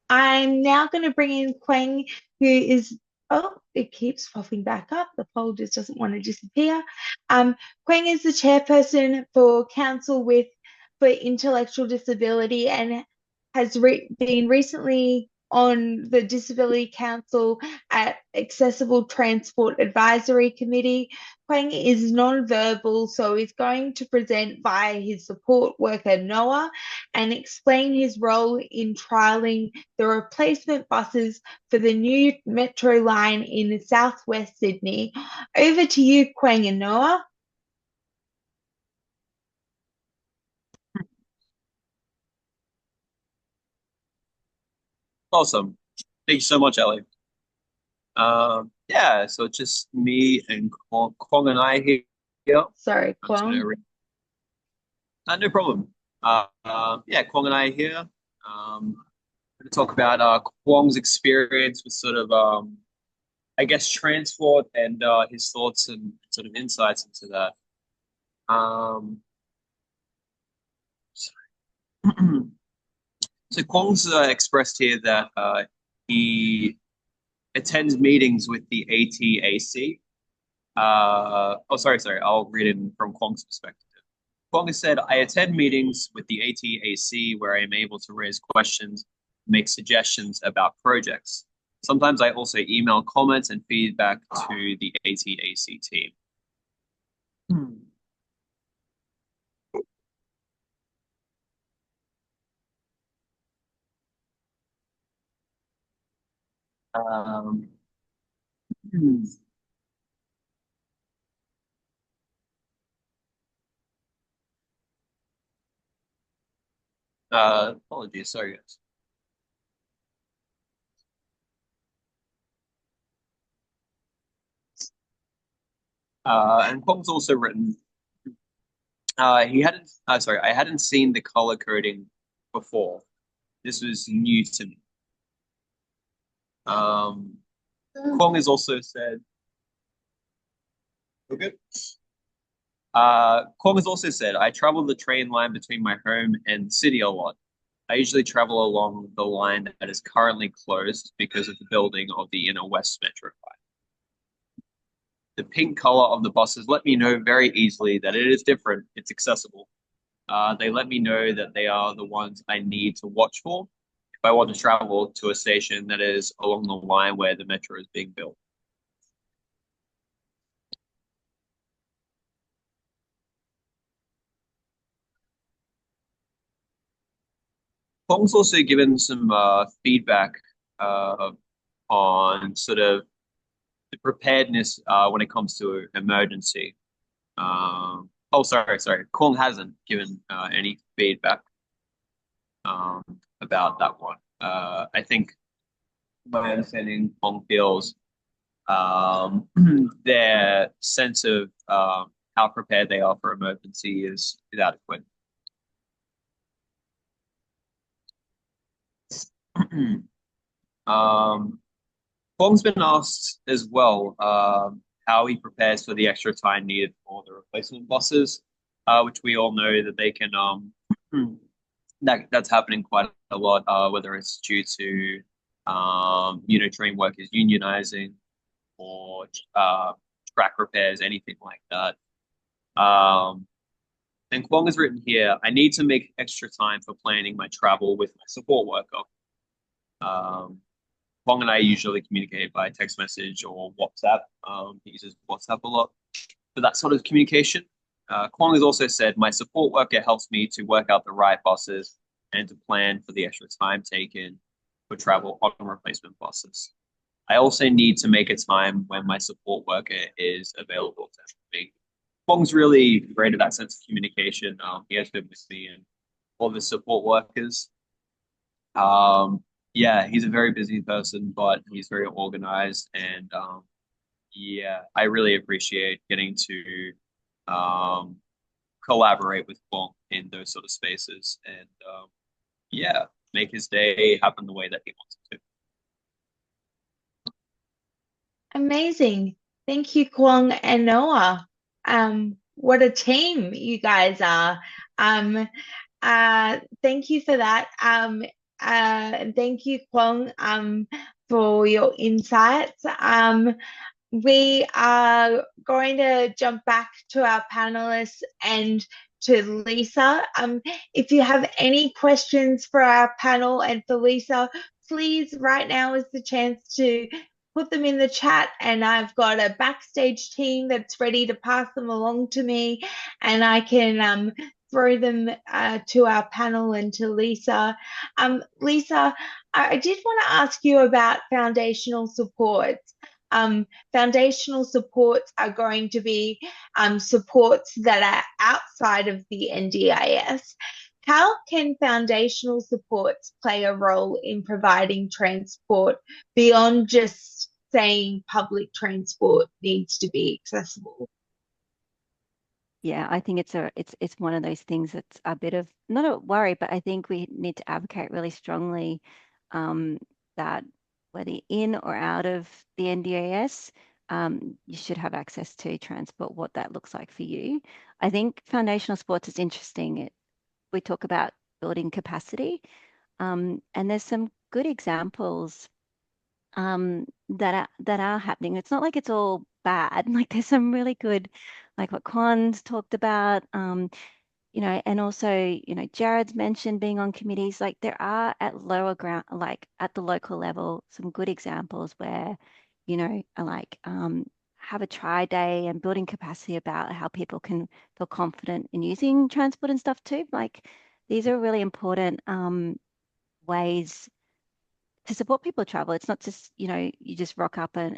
I'm now going to bring in Quang, who is, oh, it keeps popping back up. The poll just doesn't want to disappear. Quang is the chairperson for Council for Intellectual Disability and has been recently on the Disability Council at Accessible Transport Advisory Committee. Quang is non-verbal, so he's going to present via his support worker, Noah, and explain his role in trialling the replacement buses for the new metro line in southwest Sydney. Over to you, Quang and Noah. Awesome. Thank you so much, Ellie. Yeah, so it's just me and Kwong and I here. Sorry, I'm just gonna Quang. no problem. Yeah, Kwong and I here. Going to talk about Kwong's experience with sort of I guess transport and his thoughts and sort of insights into that. So Kwong's expressed here that he attends meetings with the ATAC. Oh, sorry. I'll read it from Kwong's perspective. Kwong has said, I attend meetings with the ATAC where I am able to raise questions, make suggestions about projects. Sometimes I also email comments and feedback to the ATAC team. Hmm. Apologies, sorry guys. And Kwong's also written, I hadn't seen the color coding before. This was new to me. Kwong has also said, okay. Kwong has also said, I travel the train line between my home and the city a lot. I usually travel along the line that is currently closed because of the building of the Inner West Metro line. The pink color of the buses let me know very easily that it is different, it's accessible. They let me know that they are the ones I need to watch for if I want to travel to a station that is along the line where the metro is being built. Kwong's also given some feedback on sort of the preparedness when it comes to emergency. Oh, sorry. Kwong hasn't given any feedback about that one. I think my understanding, Kwong feels their sense of how prepared they are for emergency is adequate. Kwong's been asked as well how he prepares for the extra time needed for the replacement buses, which we all know that they can that's happening quite a lot, whether it's due to train workers unionizing or track repairs, anything like that. And Kwong has written here, I need to make extra time for planning my travel with my support worker. Kwong and I usually communicate by text message or WhatsApp. He uses WhatsApp a lot for that sort of communication. Kwong has also said, my support worker helps me to work out the right buses and to plan for the extra time taken for travel on replacement buses. I also need to make a time when my support worker is available to me. Kwong's really great at that sense of communication. He has been with me and all the support workers. Yeah, he's a very busy person, but he's very organized. And yeah, I really appreciate getting to collaborate with Kwong in those sort of spaces and yeah, make his day happen the way that he wants it to. Amazing. Thank you, Kwong and Noah. What a team you guys are. Thank you for that. thank you, Kwong, for your insights. We are going to jump back to our panelists and to Lisa. If you have any questions for our panel and for Lisa, please, right now is the chance to put them in the chat, and I've got a backstage team that's ready to pass them along to me, and I can throw them to our panel and to Lisa. Lisa, I did want to ask you about foundational supports. Foundational supports are going to be supports that are outside of the NDIS. How can foundational supports play a role in providing transport beyond just saying public transport needs to be accessible? Yeah, I think it's one of those things that's a bit of not a worry, but I think we need to advocate really strongly that whether you're in or out of the NDIS, you should have access to transport, what that looks like for you. I think foundational sports is interesting. We talk about building capacity, and there's some good examples that are happening. It's not like it's all bad. Like there's some really good, like what Quan's talked about, and also, Jared's mentioned being on committees. Like there are at lower ground, like at the local level, some good examples where, have a try day and building capacity about how people can feel confident in using transport and stuff too. Like these are really important ways to support people travel. It's not just, you just rock up and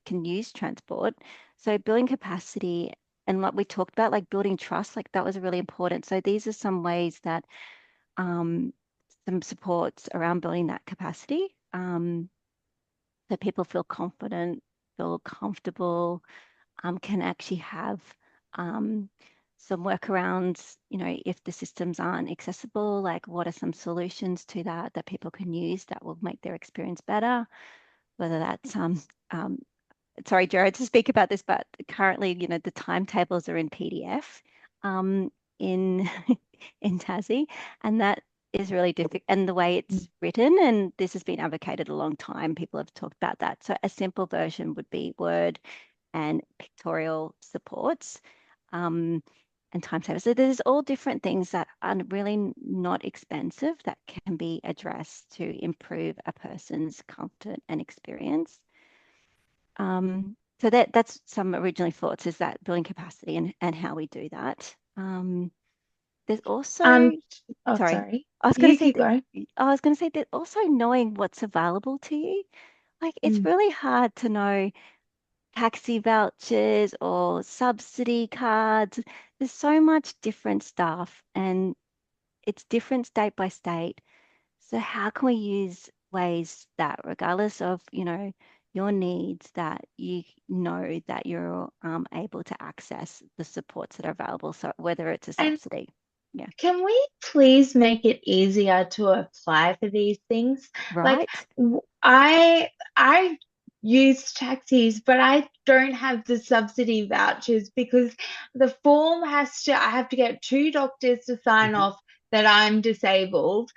can use transport. So building capacity and like we talked about, like building trust, like that was really important. So these are some ways that some supports around building that capacity, so people feel confident, feel comfortable, can actually have some workarounds, if the systems aren't accessible, like what are some solutions to that people can use that will make their experience better, whether that's sorry, Jared, to speak about this, but currently, the timetables are in PDF in in Tassie, and that is really difficult. And the way it's written, and this has been advocated a long time, people have talked about that. So a simple version would be Word and pictorial supports and timetables. So there's all different things that are really not expensive that can be addressed to improve a person's comfort and experience. So that's some originally thoughts, is that building capacity and how we do that. There's also sorry. I was going to say keep going. I was going to say that also knowing what's available to you. Like it's really hard to know taxi vouchers or subsidy cards. There's so much different stuff and it's different state by state. So how can we use ways that regardless of, your needs, that you know that you're able to access the supports that are available, so whether it's a subsidy. Yeah. Can we please make it easier to apply for these things? Right. Like I use taxis, but I don't have the subsidy vouchers because the form I have to get 2 doctors to sign off that I'm disabled.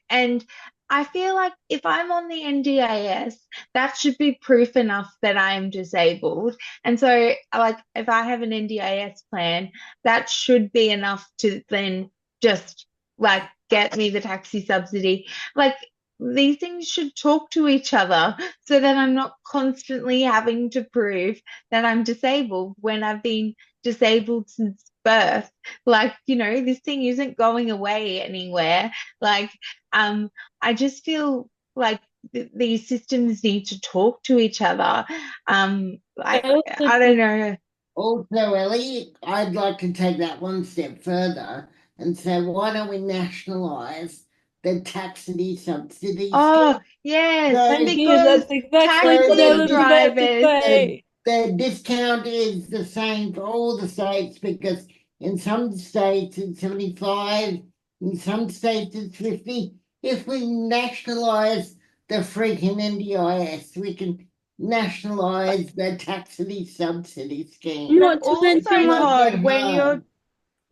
And I feel like if I'm on the NDIS, that should be proof enough that I am disabled. And so, like, if I have an NDIS plan, that should be enough to then just, like, get me the taxi subsidy. Like, these things should talk to each other so that I'm not constantly having to prove that I'm disabled when I've been disabled since birth. Like, this thing isn't going away anywhere. Like, I just feel like these systems need to talk to each other. I don't know. Also, Ellie, I'd like to take that one step further and say, why don't we nationalise the taxi subsidy scheme? Yes, So, because that's exactly what I was about to say. The discount is the same for all the states because in some states it's 75, in some states it's 50. If we nationalise the freaking NDIS, we can nationalise the taxi subsidy scheme. Not to Also, mention Todd, when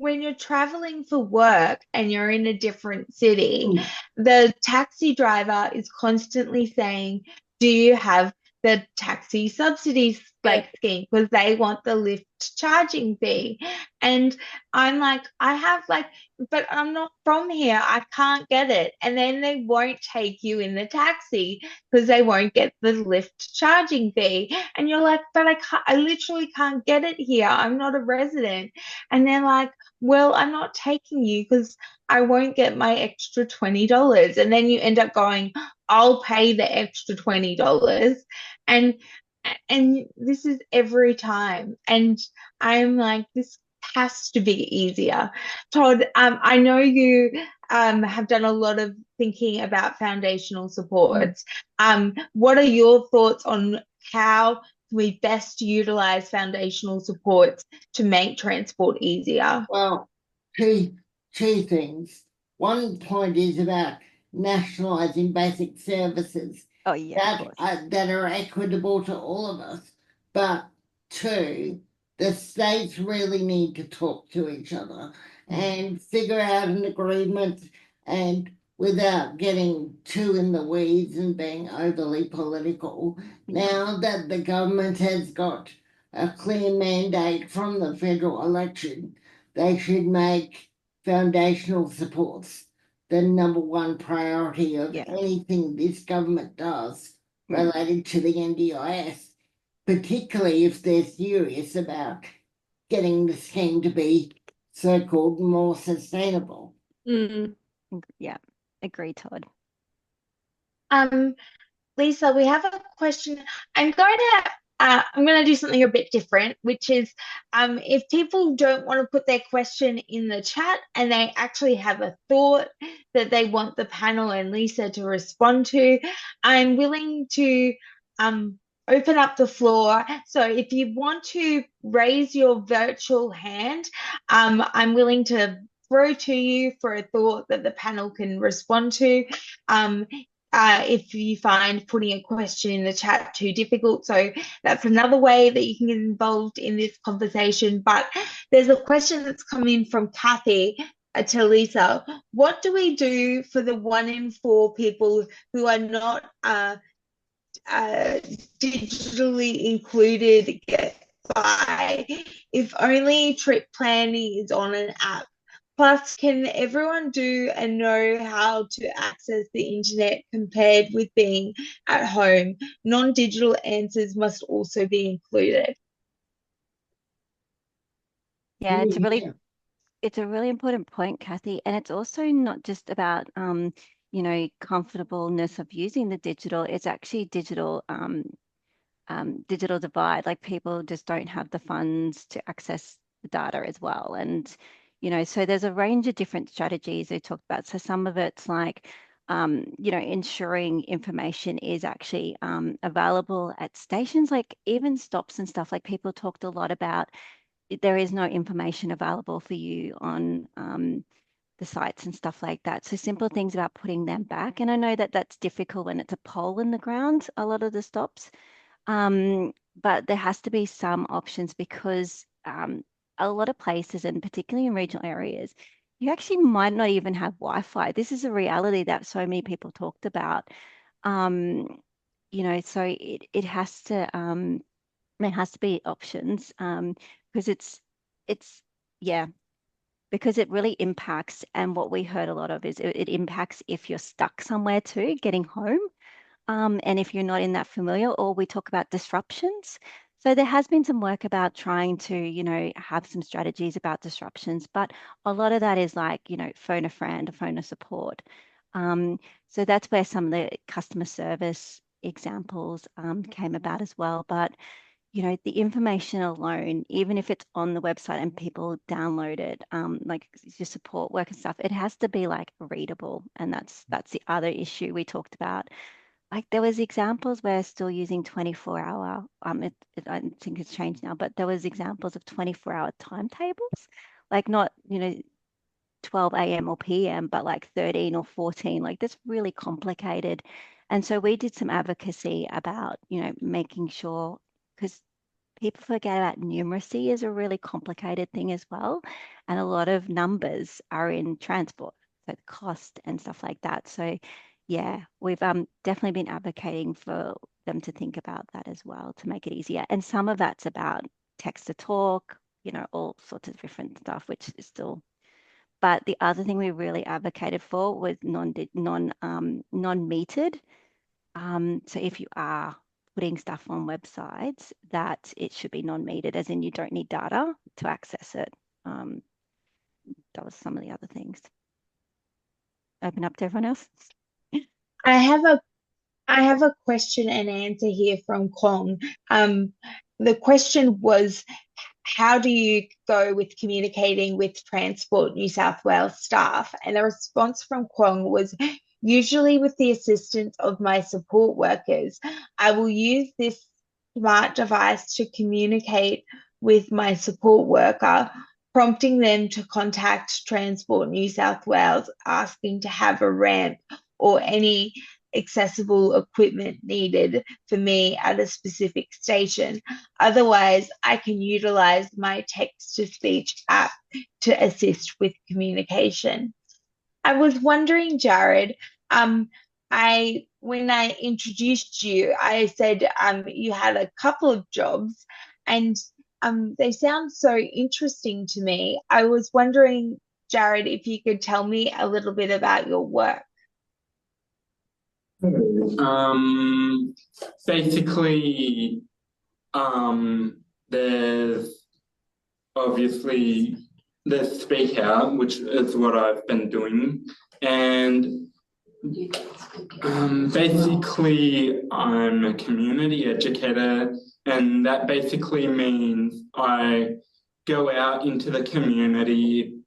when you're traveling for work and you're in a different city, the taxi driver is constantly saying, do you have the taxi subsidies scheme? Because they want the Lyft charging fee. And I'm like, I have but I'm not from here. I can't get it. And then they won't take you in the taxi because they won't get the Lyft charging fee. And you're like, but I literally can't get it here. I'm not a resident. And they're like, well, I'm not taking you because I won't get my extra $20. And then you end up going, I'll pay the extra $20. And this is every time. And I'm like, this has to be easier. Todd, I know you have done a lot of thinking about foundational supports. What are your thoughts on how we best utilize foundational supports to make transport easier? Well, two things. One point is about nationalising basic services Oh yeah, of course. that are equitable to all of us. But two, the states really need to talk to each other and figure out an agreement, and without getting too in the weeds and being overly political. Now that the government has got a clear mandate from the federal election, they should make foundational supports the number one priority of anything this government does related to the NDIS, particularly if they're serious about getting the scheme to be so-called more sustainable. Yeah, agree, Todd. Lisa, we have a question. I'm going to do something a bit different, which is if people don't want to put their question in the chat and they actually have a thought that they want the panel and Lisa to respond to, I'm willing to open up the floor. So if you want to raise your virtual hand, I'm willing to throw to you for a thought that the panel can respond to. If you find putting a question in the chat too difficult. So that's another way that you can get involved in this conversation. But there's a question that's come in from Kathy to Lisa. What do we do for the 1 in 4 people who are not digitally included get by if only trip planning is on an app? Plus, can everyone do and know how to access the internet compared with being at home? Non-digital answers must also be included. Yeah, it's a really important point, Kathy. And it's also not just about comfortableness of using the digital. It's actually digital divide. Like people just don't have the funds to access the data as well. And so there's a range of different strategies they talked about. So some of it's like, ensuring information is actually available at stations, like even stops and stuff. Like people talked a lot about there is no information available for you on the sites and stuff like that. So simple things about putting them back. And I know that that's difficult when it's a pole in the ground, a lot of the stops. But there has to be some options because a lot of places, and particularly in regional areas, you actually might not even have Wi-Fi. This is a reality that so many people talked about. So it has to there has to be options because because it really impacts. And what we heard a lot of is it impacts if you're stuck somewhere too, getting home. And if you're not in that familiar, or we talk about disruptions. So there has been some work about trying to, have some strategies about disruptions, but a lot of that is like, phone a friend or phone a support. So that's where some of the customer service examples came about as well. But, the information alone, even if it's on the website and people download it, like your support work and stuff, it has to be like readable. And that's the other issue we talked about. Like there was examples where still using 24-hour, I think it's changed now, but there was examples of 24-hour timetables, like not, 12 a.m. or p.m., but like 13 or 14, like that's really complicated. And so we did some advocacy about, making sure, because people forget about numeracy is a really complicated thing as well. And a lot of numbers are in transport, so cost and stuff like that. So yeah, we've definitely been advocating for them to think about that as well to make it easier. And some of that's about text to talk, all sorts of different stuff, which is still. But the other thing we really advocated for was non-metered. So if you are putting stuff on websites, that it should be non-metered, as in you don't need data to access it. That was some of the other things. Open up to everyone else. I have a question and answer here from Kong. The question was, how do you go with communicating with Transport New South Wales staff? And the response from Kwong was, usually with the assistance of my support workers, I will use this smart device to communicate with my support worker, prompting them to contact Transport New South Wales, asking to have a ramp or any accessible equipment needed for me at a specific station. Otherwise, I can utilize my text-to-speech app to assist with communication. I was wondering, Jared, when I introduced you, I said you had a couple of jobs, and they sound so interesting to me. I was wondering, Jared, if you could tell me a little bit about your work. Basically, there's obviously the Speak Out, which is what I've been doing, and basically I'm a community educator, and that basically means I go out into the community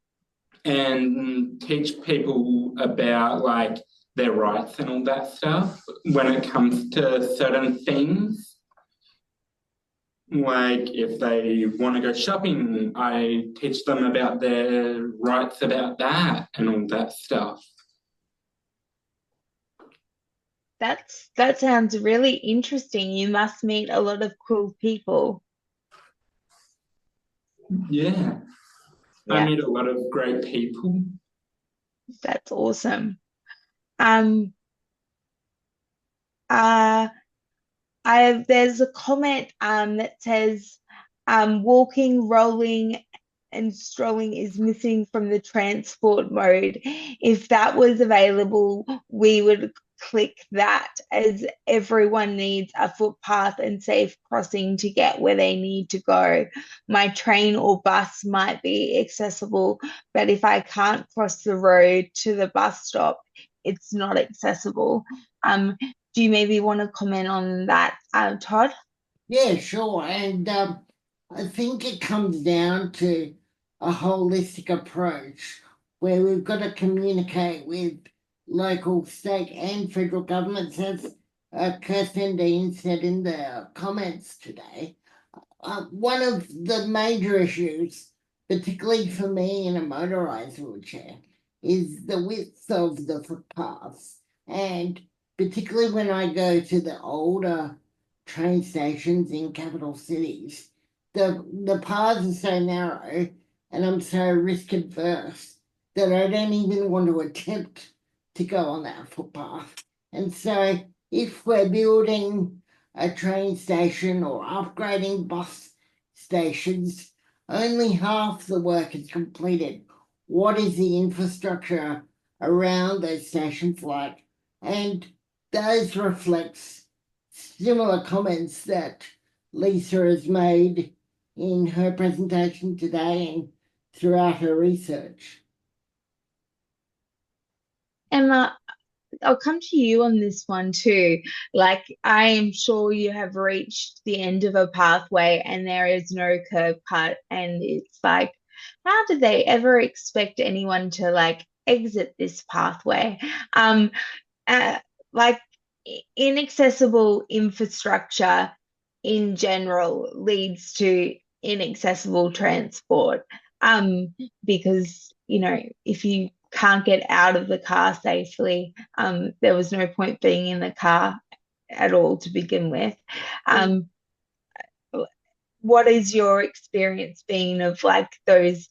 and teach people about like their rights and all that stuff when it comes to certain things. Like if they want to go shopping, I teach them about their rights about that and all that stuff. That sounds really interesting. You must meet a lot of cool people. Yeah. I meet a lot of great people. That's awesome. There's a comment that says walking, rolling, and strolling is missing from the transport mode. If that was available, we would click that, as everyone needs a footpath and safe crossing to get where they need to go. My train or bus might be accessible, but if I can't cross the road to the bus stop, it's not accessible. Do you maybe want to comment on that, Todd? Yeah, sure. And I think it comes down to a holistic approach where we've got to communicate with local, state, and federal governments, as Kirsten Dean said in the comments today. One of the major issues, particularly for me in a motorised wheelchair, is the width of the footpaths. And particularly when I go to the older train stations in capital cities, the paths are so narrow and I'm so risk adverse that I don't even want to attempt to go on that footpath. And so if we're building a train station or upgrading bus stations, only half the work is completed. What is the infrastructure around those stations like? And those reflects similar comments that Lisa has made in her presentation today and throughout her research. Emma, I'll come to you on this one too. Like, I am sure you have reached the end of a pathway and there is no curb cut, and it's like, how did they ever expect anyone to like exit this pathway? Like inaccessible infrastructure in general leads to inaccessible transport. Because if you can't get out of the car safely, there was no point being in the car at all to begin with. what is your experience been of like those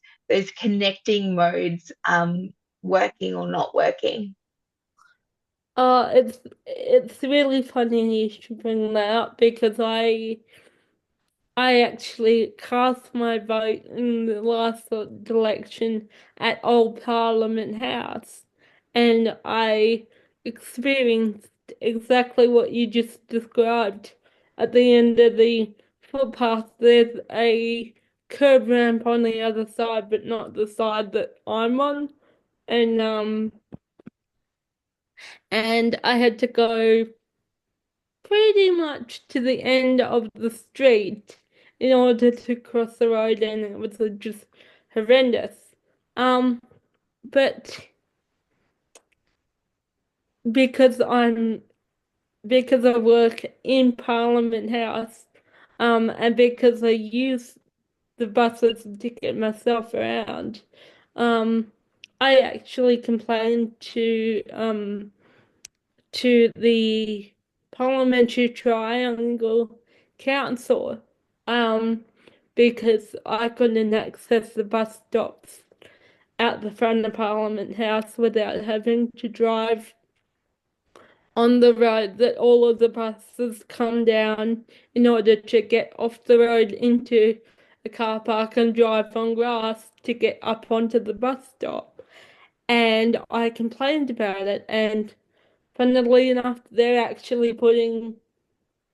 connecting modes working or not working? It's really funny you should bring that up because I actually cast my vote in the last election at Old Parliament House, and I experienced exactly what you just described. At the end of the footpath, there's a curb ramp on the other side, but not the side that I'm on, and and I had to go pretty much to the end of the street in order to cross the road, and it was just horrendous. But because because I work in Parliament House, and because I use the buses to get myself around, I actually complained to the Parliamentary Triangle Council, because I couldn't access the bus stops at the front of Parliament House without having to drive on the road that all of the buses come down in order to get off the road into a car park and drive on grass to get up onto the bus stop. And I complained about it, and funnily enough, they're actually putting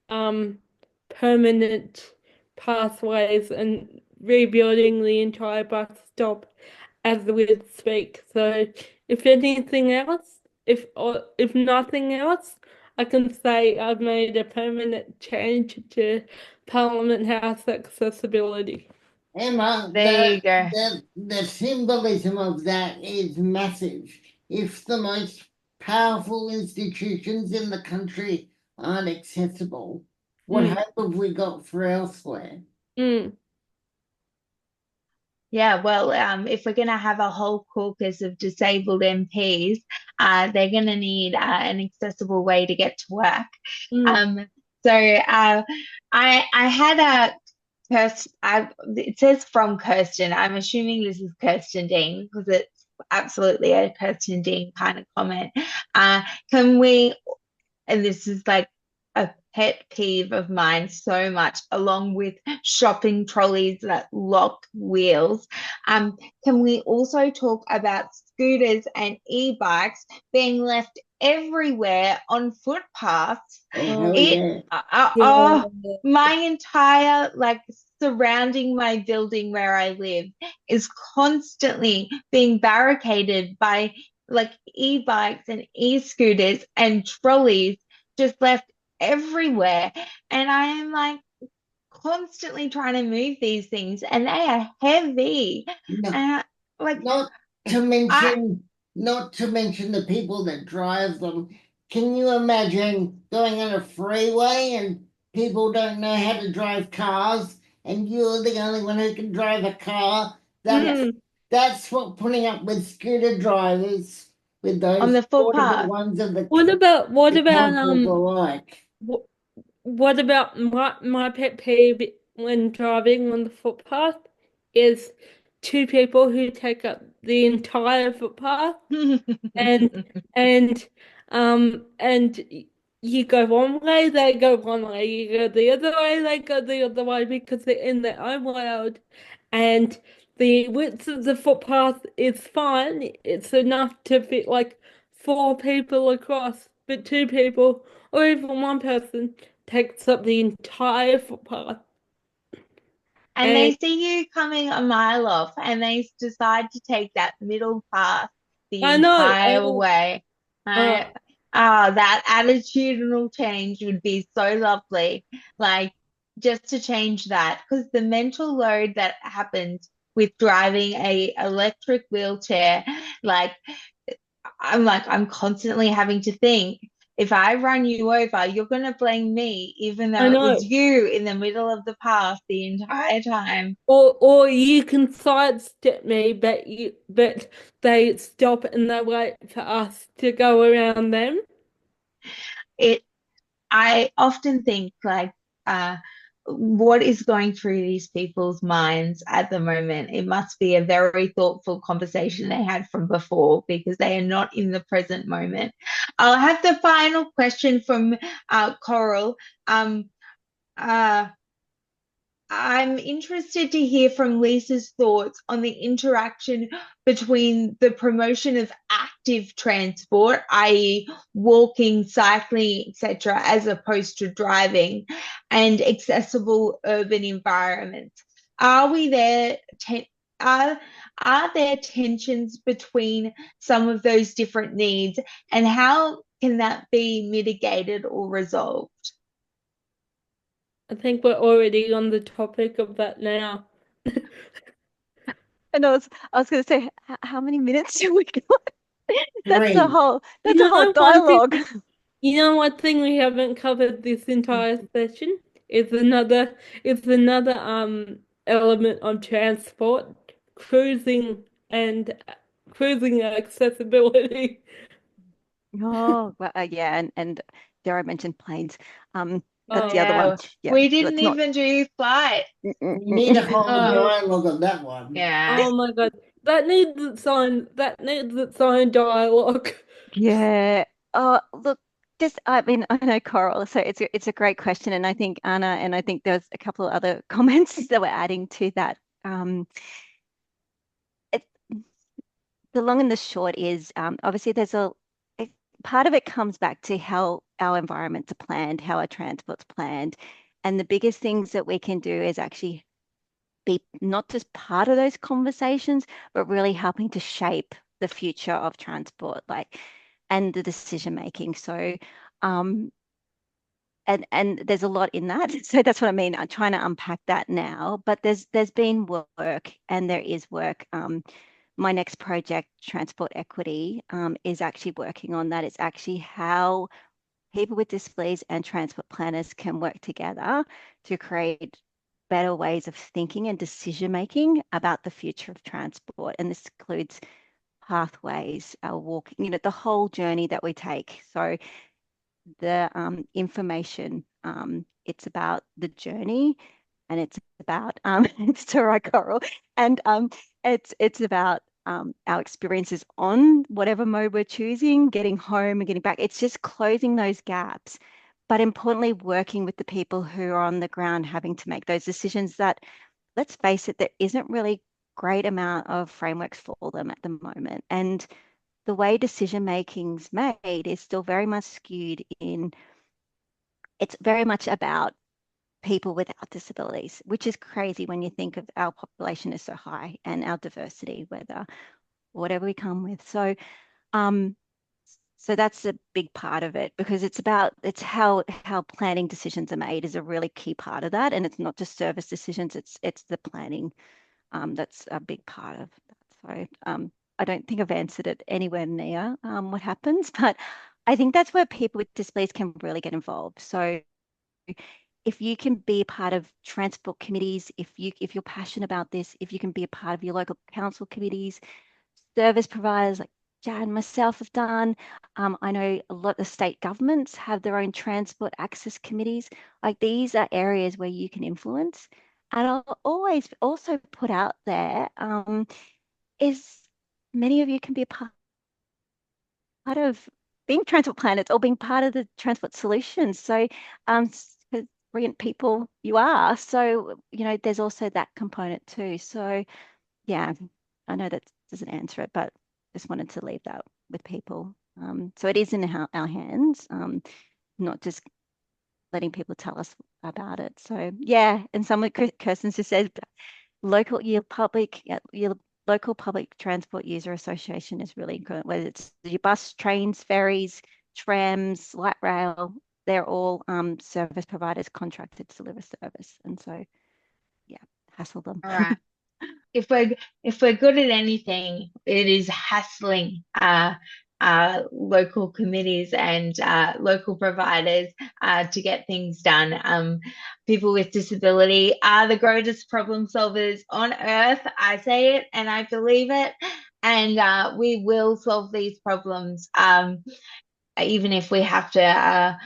permanent pathways and rebuilding the entire bus stop as we speak. So if anything else, if nothing else, I can say I've made a permanent change to Parliament House accessibility. Emma, There you go. the symbolism of that is massive. If the most powerful institutions in the country aren't accessible, what Mm. hope have we got for elsewhere? Mm. Yeah, well, if we're going to have a whole caucus of disabled MPs, they're going to need an accessible way to get to work. Mm. I had a it says from Kirsten. I'm assuming this is Kirsten Dean because it's absolutely a Kirsten Dean kind of comment. Can we, and this is like a pet peeve of mine so much, along with shopping trolleys that lock wheels. Can we also talk about scooters and e-bikes being left everywhere on footpaths? Oh, It, yeah. my entire like surrounding my building where I live is constantly being barricaded by like e-bikes and e-scooters and trolleys just left everywhere. And I am like constantly trying to move these things and they are heavy. No, And like not to mention, not to mention the people that drive them. Can you imagine going on a freeway and people don't know how to drive cars, and you're the only one who can drive a car? Mm. That's what putting up with scooter drivers, with on those the portable footpath. ones of the What about councils alike. what about my pet peeve when driving on the footpath is two people who take up the entire footpath and and you go one way, they go one way, you go the other way, they go the other way because they're in their own world, and the width of the footpath is fine. It's enough to fit like four people across, but two people or even one person takes up the entire footpath. And they And see you coming a mile off and they decide to take that middle path the I know, entire way. uh, That attitudinal change would be so lovely. Like just to change that, because the mental load that happens with driving a electric wheelchair, like I'm constantly having to think, if I run you over, you're going to blame me, even I though it was know. you in the middle of the path the entire time. Or you can sidestep me, but they stop and they wait for us to go around them. It I often think uh what is going through these people's minds at the moment? It must be a very thoughtful conversation they had from before because they are not in the present moment. I'll have the final question from Coral. Uh, I'm interested to hear from Lisa's thoughts on the interaction between the promotion of active transport, i.e., walking, cycling, etc., as opposed to driving, and accessible urban environments. Are we there? Are there tensions between some of those different needs, and how can that be mitigated or resolved? I think we're already on the topic of that now. And I was going to say, how many minutes do we got? That's Three. a whole You know, one dialogue. You know what thing we haven't covered this entire session is another element of transport, cruising and cruising accessibility. Oh, well, yeah, and Dara mentioned planes. That's the Oh, other one. Yeah, Yeah, we didn't let's not. even do flight. We need a whole Oh. dialogue on that one. Yeah. oh my God. That needs its own dialogue. Yeah. Oh, look, I mean, I know Coral, so it's a great question, and I think Anna, and I think there's a couple of other comments that we're adding to that. It, the long and the short is, obviously part of it comes back to how our environments are planned, how our transport's planned, and the biggest things that we can do is actually be not just part of those conversations, but really helping to shape the future of transport, and the decision making. So, and there's a lot in that. So that's what I mean. I'm trying to unpack that now, but there's been work, and there is work. My next project, Transport Equity, is actually working on that. It's actually how people with disabilities and transport planners can work together to create better ways of thinking and decision making about the future of transport. And this includes pathways, our walking, the whole journey that we take. So the information, it's about the journey, and it's about it's all right, Coral, and it's about our experiences on whatever mode we're choosing, getting home and getting back. It's just closing those gaps, but importantly, working with the people who are on the ground having to make those decisions that, let's face it, there isn't really great amount of frameworks for them at the moment. And the way decision making's made is still very much skewed in, it's very much about people without disabilities, which is crazy when you think of our population is so high and our diversity, whatever we come with. So so that's a big part of it, because it's how planning decisions are made is a really key part of that. And it's not just service decisions, it's the planning that's a big part of that. So I don't think I've answered it anywhere near what happens, but I think that's where people with disabilities can really get involved. So if you can be a part of transport committees, if you're passionate about this, if you can be a part of your local council committees, service providers like Jan and myself have done. I know a lot of state governments have their own transport access committees. Like, these are areas where you can influence. And I'll always also put out there is many of you can be a part of being transport planners or being part of the transport solutions. So brilliant people you are. So, there's also that component too. So yeah, I know that doesn't answer it, but just wanted to leave that with people. So it is in our hands, not just letting people tell us about it. So yeah, and someone, Kirsten just said, your local public transport user association is really important, whether it's your bus, trains, ferries, trams, light rail, they're all service providers contracted to deliver service. And so, yeah, hassle them. All right. If we're good at anything, it is hassling local committees and local providers to get things done. People with disability are the greatest problem solvers on earth. I say it and I believe it, and we will solve these problems, even if we have to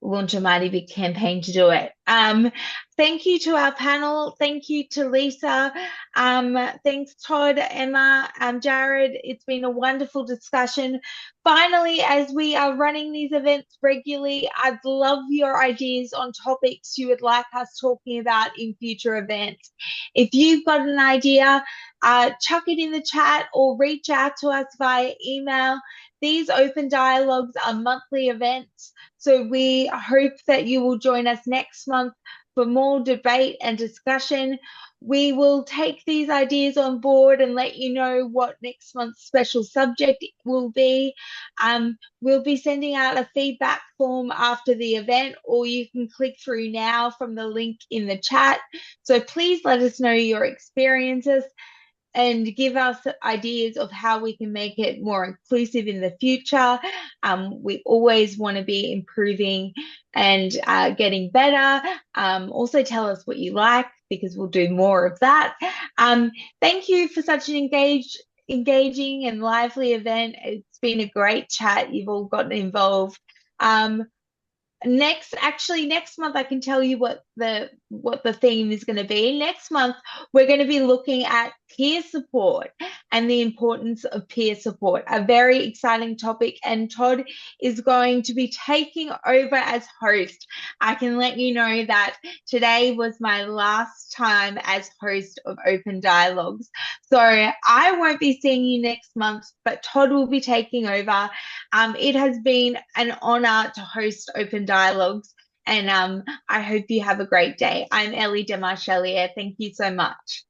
launch a mighty big campaign to do it. Thank you to our panel. Thank you to Lisa. Thanks, Todd, Emma, Jared. It's been a wonderful discussion. Finally, as we are running these events regularly, I'd love your ideas on topics you would like us talking about in future events. If you've got an idea, chuck it in the chat or reach out to us via email. These open dialogues are monthly events, so we hope that you will join us next month for more debate and discussion. We will take these ideas on board and let you know what next month's special subject will be. We'll be sending out a feedback form after the event, or you can click through now from the link in the chat. So please let us know your experiences and give us ideas of how we can make it more inclusive in the future. We always want to be improving and getting better. Also tell us what you like, because we'll do more of that. Thank you for such an engaging and lively event. It's been a great chat. You've all gotten involved. Next month I can tell you what the theme is going to be. Next month we're going to be looking at peer support and the importance of peer support, a very exciting topic, and Todd is going to be taking over as host. I can let you know that today was my last time as host of Open Dialogues, so I won't be seeing you next month, but Todd will be taking over. It has been an honor to host Open Dialogues, and I hope you have a great day. I'm Ellie Demarchelier. Thank you so much.